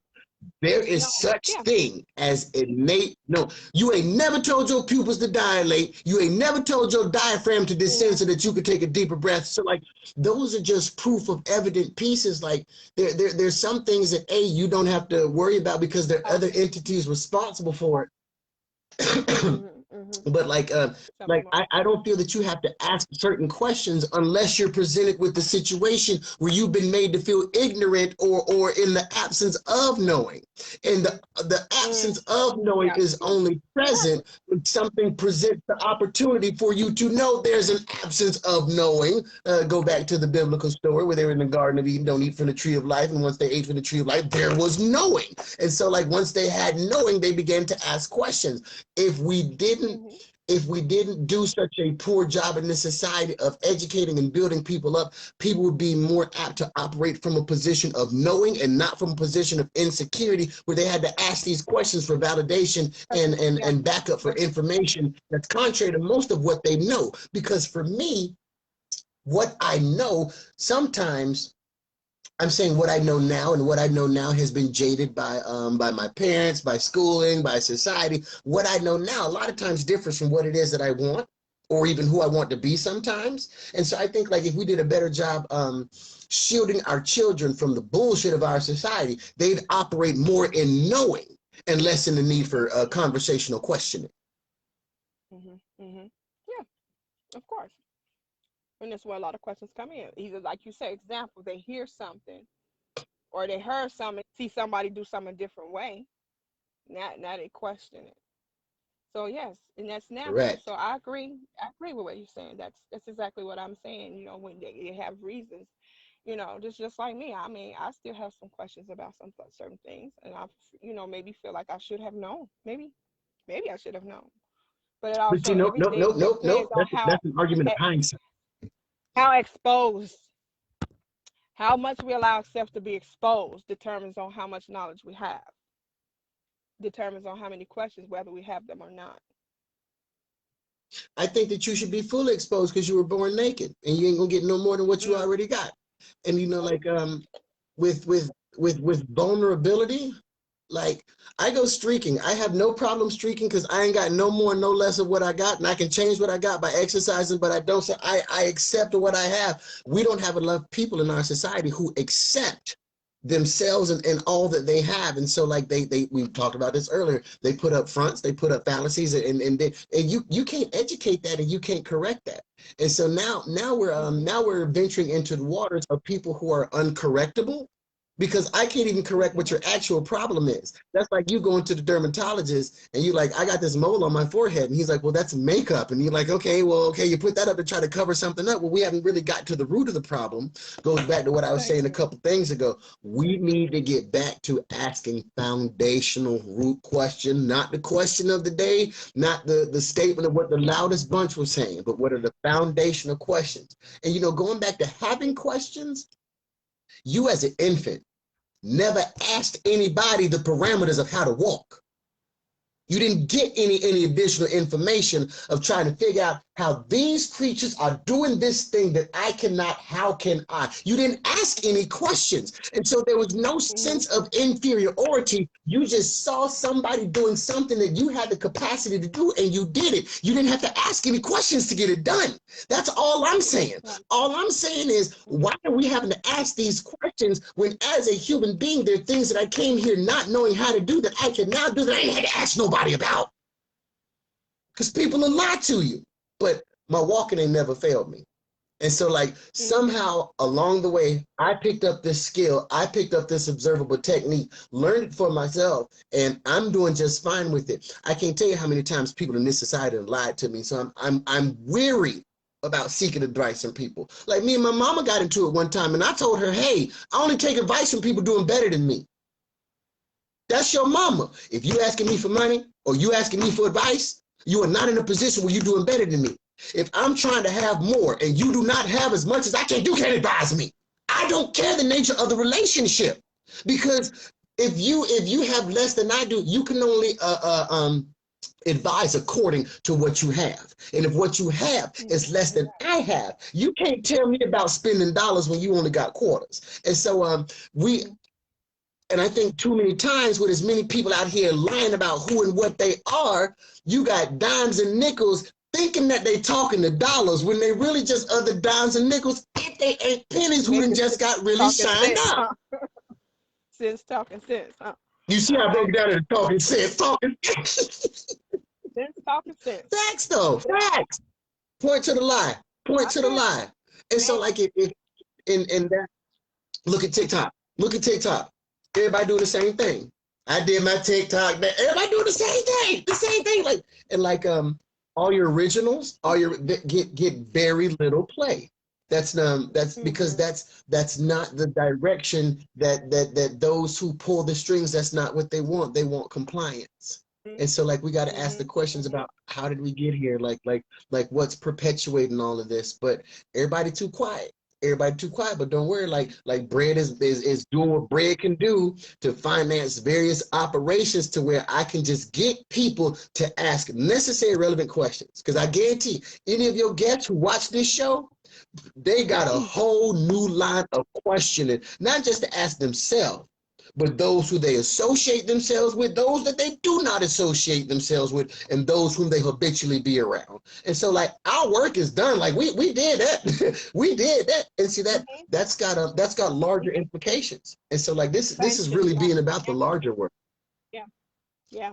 There No. is such Yeah. thing as innate. No, you ain't never told your pupils to dilate. You ain't never told your diaphragm to descend Yeah. so that you could take a deeper breath. So like those are just proof of evident pieces. Like there's some things that you don't have to worry about because there are other Okay. entities responsible for it. Mhm. Mhm. But Tell me like more. I don't feel that you have to ask certain questions unless you're presented with the situation where you've been made to feel ignorant or in the absence of knowing. And the Mm. absence of knowing Yeah. is Yeah. only Exactly. present when something presents the opportunity for you to know there's an absence of knowing. Go back to the biblical story where they were in the Garden of Eden, don't eat from the tree of life. And once they ate from the tree of life, there was knowing. And so like once they had knowing, they began to ask questions. If we didn't Mhm. if we didn't do such a poor job in this society of educating and building people up, people would be more apt to operate from a position of knowing and not from a position of insecurity where they had to ask these questions for validation Yeah. and backup for That's information that's contrary to most of what they know. Because for me, what I know sometimes I'm saying what I know now, and what I know now has been jaded by my parents, by schooling, by society. What I know now a lot of times differs from what it is that I want, or even who I want to be sometimes. And so I think like if we did a better job shielding our children from the bullshit of our society, they'd operate more in knowing and less in the need for conversational questioning. mhm. Mhm. Yeah. Of course. And that's where a lot of questions come in. Either like you say, example, they hear something or they heard something, see somebody do something a different way. Now they question it. So yes, and that's natural. Correct. So I agree with what you're saying. That's exactly what I'm saying. When they have reasons, just like me. I mean, I still have some questions about some certain things, and maybe feel like I should have known. Maybe I should have known. But it But see, also nope, nope, nope, everything nope, depends nope. on That's an argument of hindsight. how exposed, how much we allow ourselves to be exposed determines on how much knowledge we have, determines on how many questions, whether we have them or not. I think that you should be fully exposed because you were born naked and you ain't gonna get no more than what you Mm. already got. And like with with vulnerability, like I go streaking. I have no problem streaking because I ain't got no more, no less of what I got, and I can change what I got by exercising. But I don't say I accept what I have. We don't have enough people in our society who accept themselves and all that they have. And so like they we talked about this earlier, they put up fronts, they put up fallacies, and you can't educate that and you can't correct that. And so now Mhm. we're venturing into the waters of people who are uncorrectable. because I can't even correct what your actual problem is. That's like you going to the dermatologist and you like, I got this mole on my forehead. And he's like, well, that's makeup. And you're like, okay, well, okay, you put that up to try to cover something up. Well, we haven't really got to the root of the problem. Goes back to what I was saying a couple things ago. We need to get back to asking foundational root question, not the question of the day, not the statement of what the loudest bunch was saying, but what are the foundational questions? And, going back to having questions, you as an infant never asked anybody the parameters of how to walk. You didn't get any additional information of trying to figure out how these creatures are doing this thing that I cannot, how can I? You didn't ask any questions. And so there was no sense of inferiority. You just saw somebody doing something that you had the capacity to do and you did it. You didn't have to ask any questions to get it done. That's all I'm saying. All I'm saying is, why are we having to ask these questions when as a human being, there are things that I came here not knowing how to do that I can now do that I ain't had to ask nobody about? Because people will lie to you. But my walking ain't never failed me. And so like somehow along the way, I picked up this skill, I picked up this observable technique, learned it for myself, and I'm doing just fine with it. I can't tell you how many times people in this society have lied to me. So I'm weary about seeking advice from people. Like me and my mama got into it one time and I told her, hey, I only take advice from people doing better than me. That's your mama. If you asking me for money or you asking me for advice, you are not in a position where you're doing better than me. If I'm trying to have more and you do not have as much as I can, you can't advise me. I don't care the nature of the relationship, because if you have less than I do, you can only advise according to what you have. And if what you have is less than I have, you can't tell me about spending dollars when you only got quarters. And so and I think too many times with as many people out here lying about who and what they are, you got dimes and nickels thinking that they talking to dollars when they really just other dimes and nickels if they ain't pennies who done just got really shined up. Sense talking sense, huh? You see how I broke it down into talking sense, talking sense, talking sense. Facts though, facts. Point to the lie, point to the lie. And so like in that, look at TikTok, look at TikTok. Everybody do the same thing. I did my TikTok. Everybody do the same thing. Like and like all your originals, all your get very little play. That's because that's not the direction that those who pull the strings. That's not what they want. They want compliance. And so like we got to ask the questions about how did we get here? Like what's perpetuating all of this? But everybody too quiet. Everybody too quiet, but don't worry, like bread is doing what bread can do to finance various operations to where I can just get people to ask necessary relevant questions. Because I guarantee any of your guests who watch this show, they got a whole new line of questioning, not just to ask themselves, but those who they associate themselves with, those that they do not associate themselves with, and those whom they habitually be around. And so like our work is done. Like we did that. We did that. And see that's got larger implications. And so like this is really being about the larger work. Yeah. Yeah.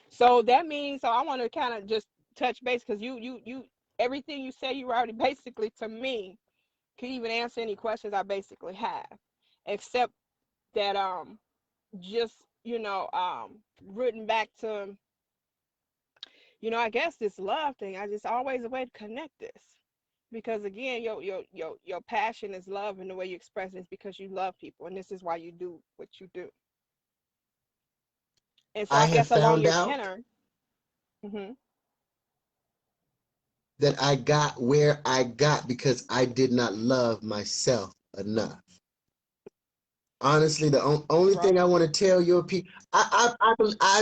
So that means, so I want to kind of just touch base, because you everything you say, you already basically to me could even answer any questions I basically have, except that just rooting back to I guess this love thing. I just always a way to connect this, because again your passion is love, and the way you express it is because you love people, and this is why you do what you do. And so I I have guess along found your out tenor. that I got where I got because I did not love myself enough. Honestly, the only thing I want to tell your people, I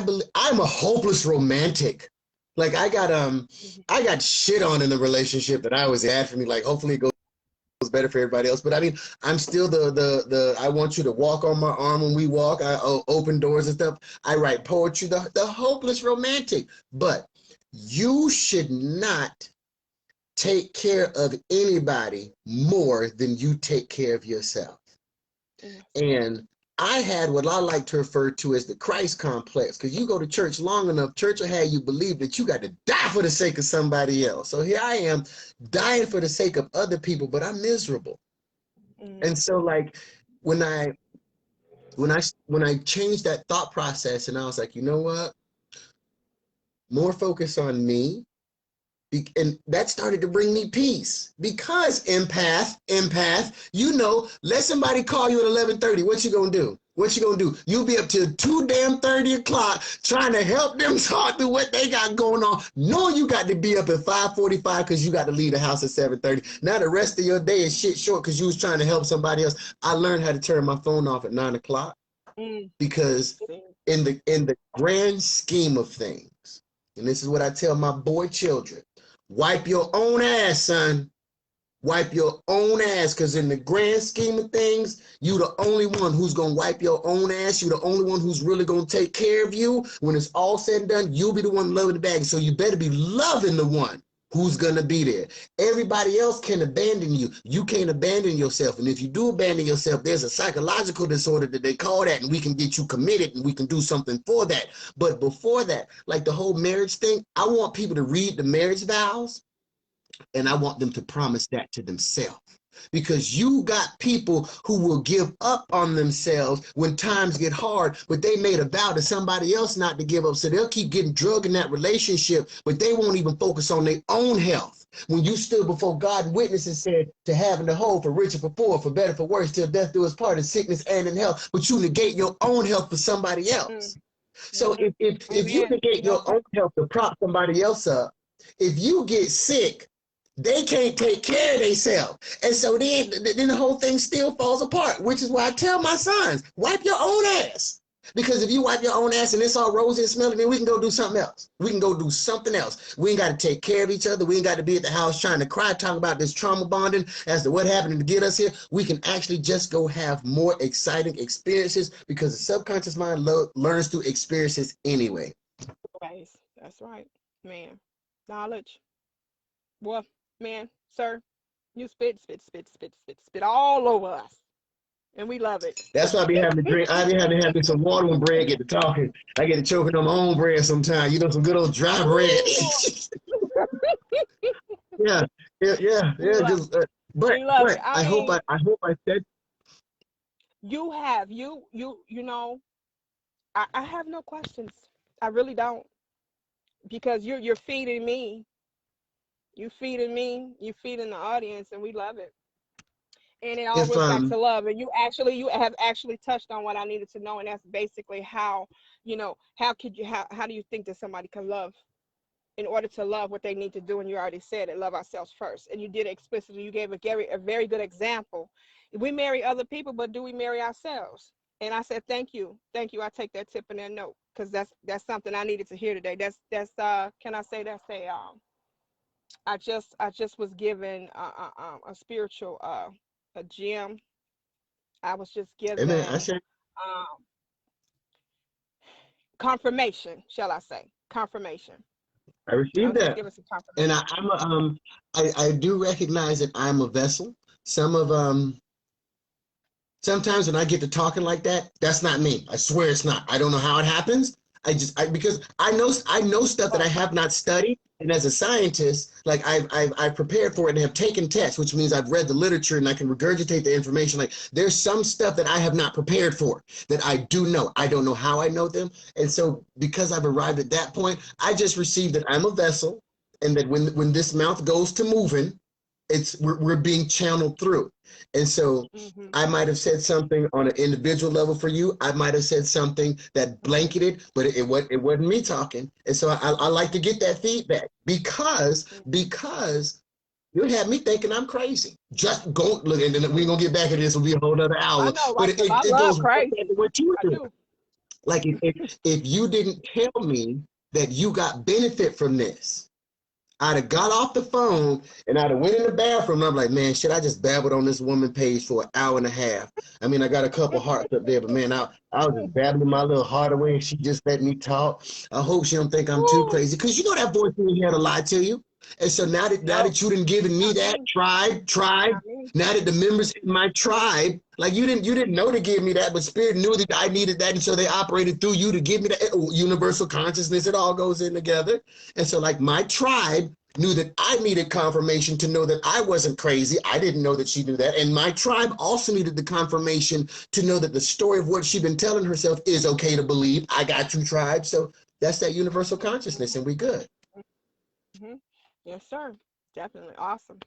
believe I'm a hopeless romantic. Like I got shit on in the relationship that I was at for me. Like hopefully it goes better for everybody else. But I mean, I'm still the I want you to walk on my arm when we walk. I open doors and stuff. I write poetry. The hopeless romantic. But you should not take care of anybody more than you take care of yourself. And I had what I like to refer to as the Christ complex, because you go to church long enough, church will have you believe that you got to die for the sake of somebody else. So here I am dying for the sake of other people, but I'm miserable. And so like when I when I changed that thought process and I was like, you know what? More focus on me. And that started to bring me peace because empath, you know, let somebody call you at 11:30. What you gonna do? What you gonna do? You'll be up till 2:30 o'clock trying to help them talk through what they got going on. Knowing you got to be up at 5:45 because you got to leave the house at 7:30. Now the rest of your day is shit short because you was trying to help somebody else. I learned how to turn my phone off at 9 o'clock Mm. because See? in the grand scheme of things, and this is what I tell my boy children, wipe your own ass, son. Wipe your own ass, because in the grand scheme of things, you the only one who's going to wipe your own ass. You the only one who's really going to take care of you. When it's all said and done, you'll be the one loving the bag. So you better be loving the one who's going to be there. Everybody else can abandon you. You can't abandon yourself. And if you do abandon yourself, there's a psychological disorder that they call that, and we can get you committed and we can do something for that. But before that, like the whole marriage thing, I want people to read the marriage vows, and I want them to promise that to themselves. Because you got people who will give up on themselves when times get hard, but they made a vow to somebody else not to give up. So they'll keep getting drugged in that relationship, but they won't even focus on their own health. When you stood before God and witnessed and said to have and to hold, for richer, for poor, for better, for worse, till death do us part, in sickness and in health, but you negate your own health for somebody Mm. else. So Mm-hmm. if you Amen. negate You know your own something? health to prop somebody else up, if you get sick, they can't take care of themselves. And so then the whole thing still falls apart, which is why I tell my sons, wipe your own ass. Because if you wipe your own ass and it's all rosy and smelly, then we can go do something else. We can go do something else. We ain't got to take care of each other. We ain't got to be at the house trying to cry, talking about this trauma bonding as to what happened to get us here. We can actually just go have more exciting experiences because the subconscious mind learns through experiences anyway. Ways. That's right. Man. Knowledge. Well, man, sir, you spit all over us. And we love it. That's why I be having to drink. I be having to have me some water when bread get to talking. I get to choking on my own bread sometimes. You know, some good old dry bread. Ooh, Yeah, we yeah. love Just, we love it. but I mean, I hope I said. you have you know, I have no questions. I really don't, because you're feeding me. You feeding me, you feeding the audience, and we love it. And it all If goes back to love. And you have actually touched on what I needed to know, and that's basically how, how could you how do you think that somebody can love in order to love what they need to do? And you already said it, love ourselves first. And you did it explicitly. You gave a very good example. We marry other people, but do we marry ourselves? And I said, thank you. Thank you. I take that tip and that note, because that's something I needed to hear today. That's can I say that's I just was given a spiritual a gem. I was just amen, I given said um, confirmation, shall I say? Confirmation. I I received was just that, given some and confirmation. I do recognize that I'm a vessel. Some of Sometimes when I get to talking like that, that's not me. I swear it's not. I don't know how it happens. Because I know stuff that I Oh, have not studied, and as a scientist, like I've prepared for it and have taken tests, which means I've read the literature and I can regurgitate the information. Like there's some stuff that I have not prepared for that I do know. I don't know how I know them, and so because I've arrived at that point, I just received that I'm a vessel, and that when this mouth goes to moving, we're being channeled through, and so mm-hmm, I might have said something on an individual level for you. I might have said something that blanketed, but it wasn't me talking. And so I like to get that feedback because you had me thinking I'm crazy. Just go look, and then we're gonna get back into this. Will be a whole other I hour. know, But right? Because I it love goes right back crazy. to what you were I doing. do. Like if you didn't tell me that you got benefit from this, I'd have got off the phone and I'd have went in the bathroom. And I'm like, man, shit, I just babbled on this woman page for an hour and a half. I mean, I got a couple hearts up there, but man, I was just babbling my little heart away and she just let me talk. I hope she don't think I'm too Woo, crazy, because you know that voice in your head to lie to you. And so now no, that you didn't given me not that me. tribe, Not me. now that the members in my tribe, like you didn't know to give me that, but spirit knew that I needed that, and so they operated through you to give me that universal consciousness. It all goes in together. And so like my tribe knew that I needed confirmation to know that I wasn't crazy. I didn't know that she knew that. And my tribe also needed the confirmation to know that the story of what she'd been telling herself is okay to believe. I got you, tribe. So that's that universal consciousness, and we good. Mm-hmm. Yes, sir. Definitely. Awesome.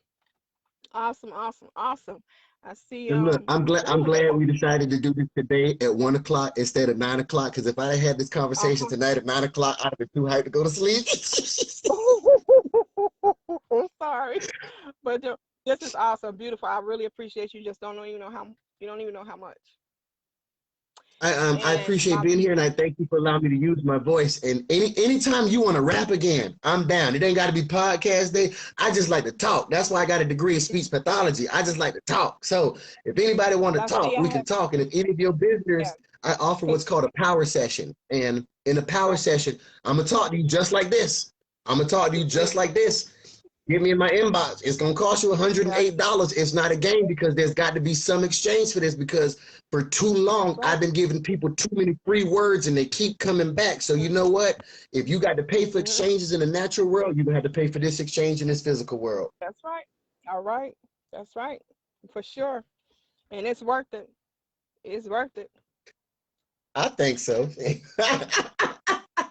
Awesome. Awesome. Awesome. I see. And look, I'm Ooh, the. glad we decided to do this today at 1 o'clock instead of 9 o'clock. Because if I had this conversation Uh-huh. tonight at 9 o'clock, I'd have been too hyped to go to sleep. Sorry, but this is awesome, beautiful. I really appreciate you. Just don't even know how you don't even know how much. I And appreciate my being here, and I thank you for allowing me to use my voice. And anytime you want to rap again, I'm down. It ain't got to be podcast day. I just like to talk. That's why I got a degree in speech pathology. I just like to talk. So if anybody want to that's why talk, we I can have talk. And if any of your business, yeah. I offer what's called a power session. And in a power Right. session, I'm gonna talk to you just like this. I'm gonna talk to you just like this. Get me in my inbox. It's gonna cost you That's $108. It's not a game because there's got to be some exchange for this because for too that's long right. I've been giving people too many free words and they keep coming back. So you know what? If you got to pay for Mm-hmm. exchanges in the natural world, you're gonna have to pay for this exchange in this physical world. That's right. All right. That's right. For sure. And it's worth it. It's worth it. I think so.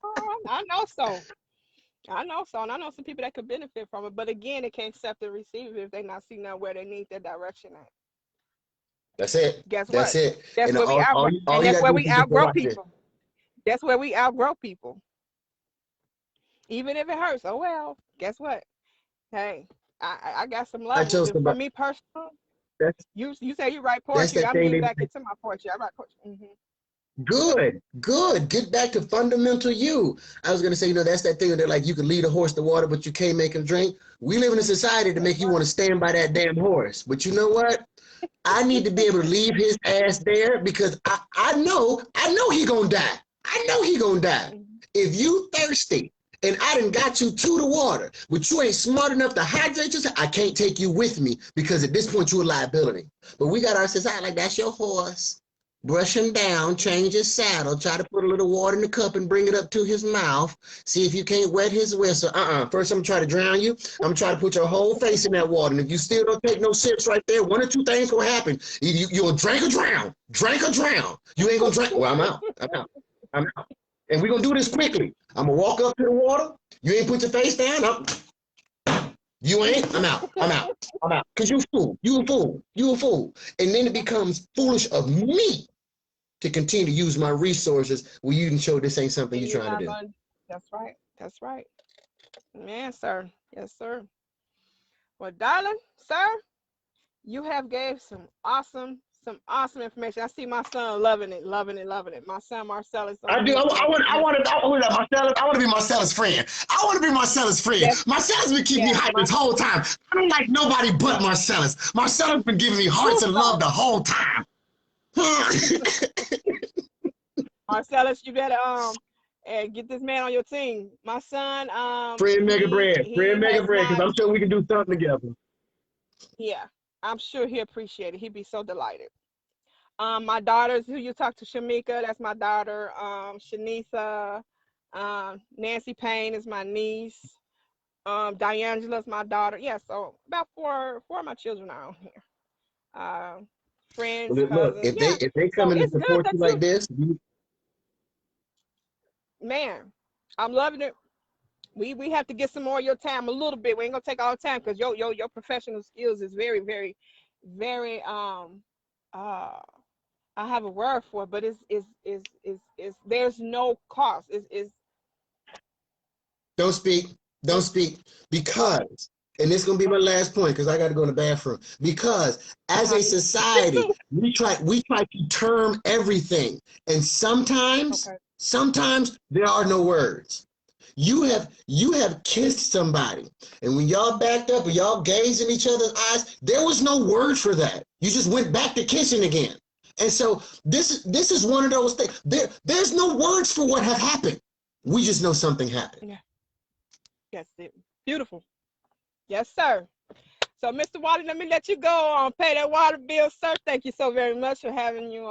Oh, I know so. I know so, and I know some people that could benefit from it. But again, they can't accept and receive it if they not seeing where they need their direction at. That's it. Guess That's what? it. That's And where we outgrow, all and you that's gotta where do we is just go outgrow out there. people. That's where we outgrow people, even if it hurts. Oh well. Guess what? Hey, I got some I levels. chose And for somebody. me personally, That's you say you write that's poetry. that I'm thing getting they back into my poetry. I write poetry. good, good. Get back to fundamental you. I was gonna say, that's that thing that like you can lead a horse to water, but you can't make him drink. We live in a society to That's make you right. want to stand by that damn horse. But you know what? I need to be able to leave his ass there because I know he gonna die. I know he gonna die. Mhm. If you thirsty and I done got you to the water, but you ain't smart enough to hydrate yourself, I can't take you with me because at this point you're a liability. But we got our society like that's your horse. Brush him down, change his saddle, try to put a little water in the cup and bring it up to his mouth. See if you can't wet his whistle. First, I'm gonna try to drown you. I'm gonna try to put your whole face in that water. And if you still don't take no sips right there, one or two things gonna happen. Either you'll drink or drown. Drink or drown. You ain't gonna drink. Well, I'm out. I'm out. I'm out. And we're gonna do this quickly. I'm gonna walk up to the water. You ain't put your face down. You ain't. I'm out. I'm out. I'm out. Cause you a fool. You a fool. You a fool. And then it becomes foolish of me to continue to use my resources when you can show this ain't something And you're you're trying to not do. going. That's right. That's right. Man, sir. Yes, sir. Well, darling, sir, you have gave some awesome information. I see my son loving it, loving it, loving it. My son Marcellus I over do. here is loving it. I want to. I want to be Marcella's friend. I want to be Marcella's friend. Yes, Marcella's been keeping me yeah. hyped My this whole time. I don't like nobody but Marcellus. Marcella's been giving me hearts true and love son. the whole time. Marcellus, you better and get this man on your team. My son, Friend Mega Bread. he Friend Mega has Bread, because not. I'm sure we can do something together. Yeah, I'm sure he appreciate it. He'd be so delighted. My daughters, who you talk to, Shamika, that's my daughter. Shanitha, Nancy Payne is my niece. Diangela's my daughter. Yeah, so about four of my children are on here. Uh, Friends, Look, cousins. Yeah, if they so come in to it's good support that you you, like this, man. I'm loving it. We have to get some more of your time a little bit. We ain't gonna take all the time because your professional skills is very very uh I have a word for it, but it's there's no cost. don't speak. Don't It's speak. okay. Because, and this is gonna be my last point because I gotta go to the bathroom. Because as a Me society, too. we try to term everything. And Okay. sometimes there are no words. You have kissed somebody, and when y'all backed up and y'all gazed in each other's eyes, there was no word for that. You just went back to kissing again. And so this is one of those things. There's no words for what have happened. We just know something happened. Yeah. Yes. Beautiful. Yes, sir. So, Mr. Wally, let me let you go on pay that water bill, sir. Thank you so very much for having you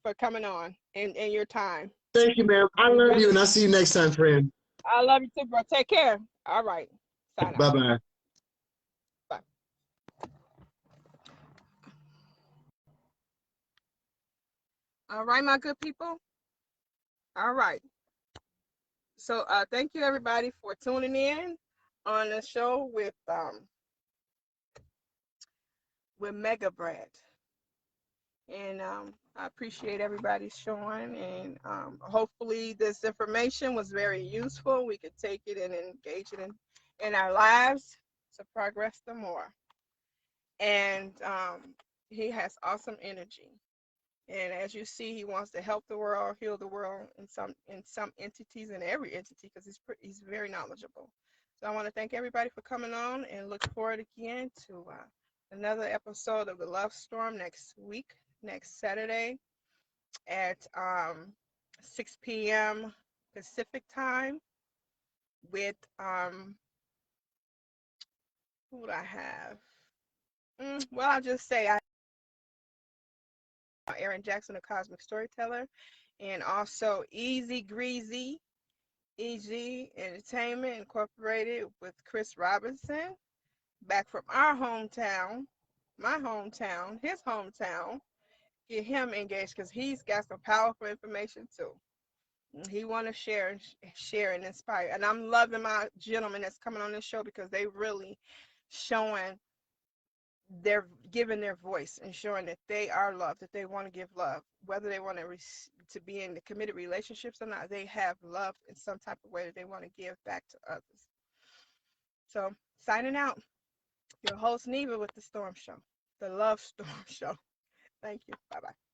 for coming on and your time. Thank you, ma'am. I We love you, really and I'll see you next time, friend. I love you too, bro. Take care. All right. Sign out. Bye bye. Bye. All right, my good people. All right. So thank you everybody for tuning in on the show with Mega Brad. And I appreciate everybody showing, and hopefully this information was very useful. We could take it and engage it in our lives to progress them more. And he has awesome energy. And as you see, he wants to help the world, heal the world in some entities, in every entity, because he's very knowledgeable. So I want to thank everybody for coming on, and look forward again to another episode of the Love Storm next week, next Saturday at 6 p.m. Pacific time with who would I have? Well, I'll just say I have Aaron Jackson, a cosmic storyteller, and also Easy Greasy EG Entertainment Incorporated with Chris Robinson, back from our hometown, my hometown, his hometown. Get him engaged because he's got some powerful information too. He want to share and inspire. And I'm loving my gentlemen that's coming on this show because they really showing they're giving their voice and showing that they are loved, that they want to give love, whether they want to be in the committed relationships or not. They have love in some type of way that they want to give back to others. So signing out, your host Neva with the Storm Show, the Love Storm Show. Thank you. Bye bye.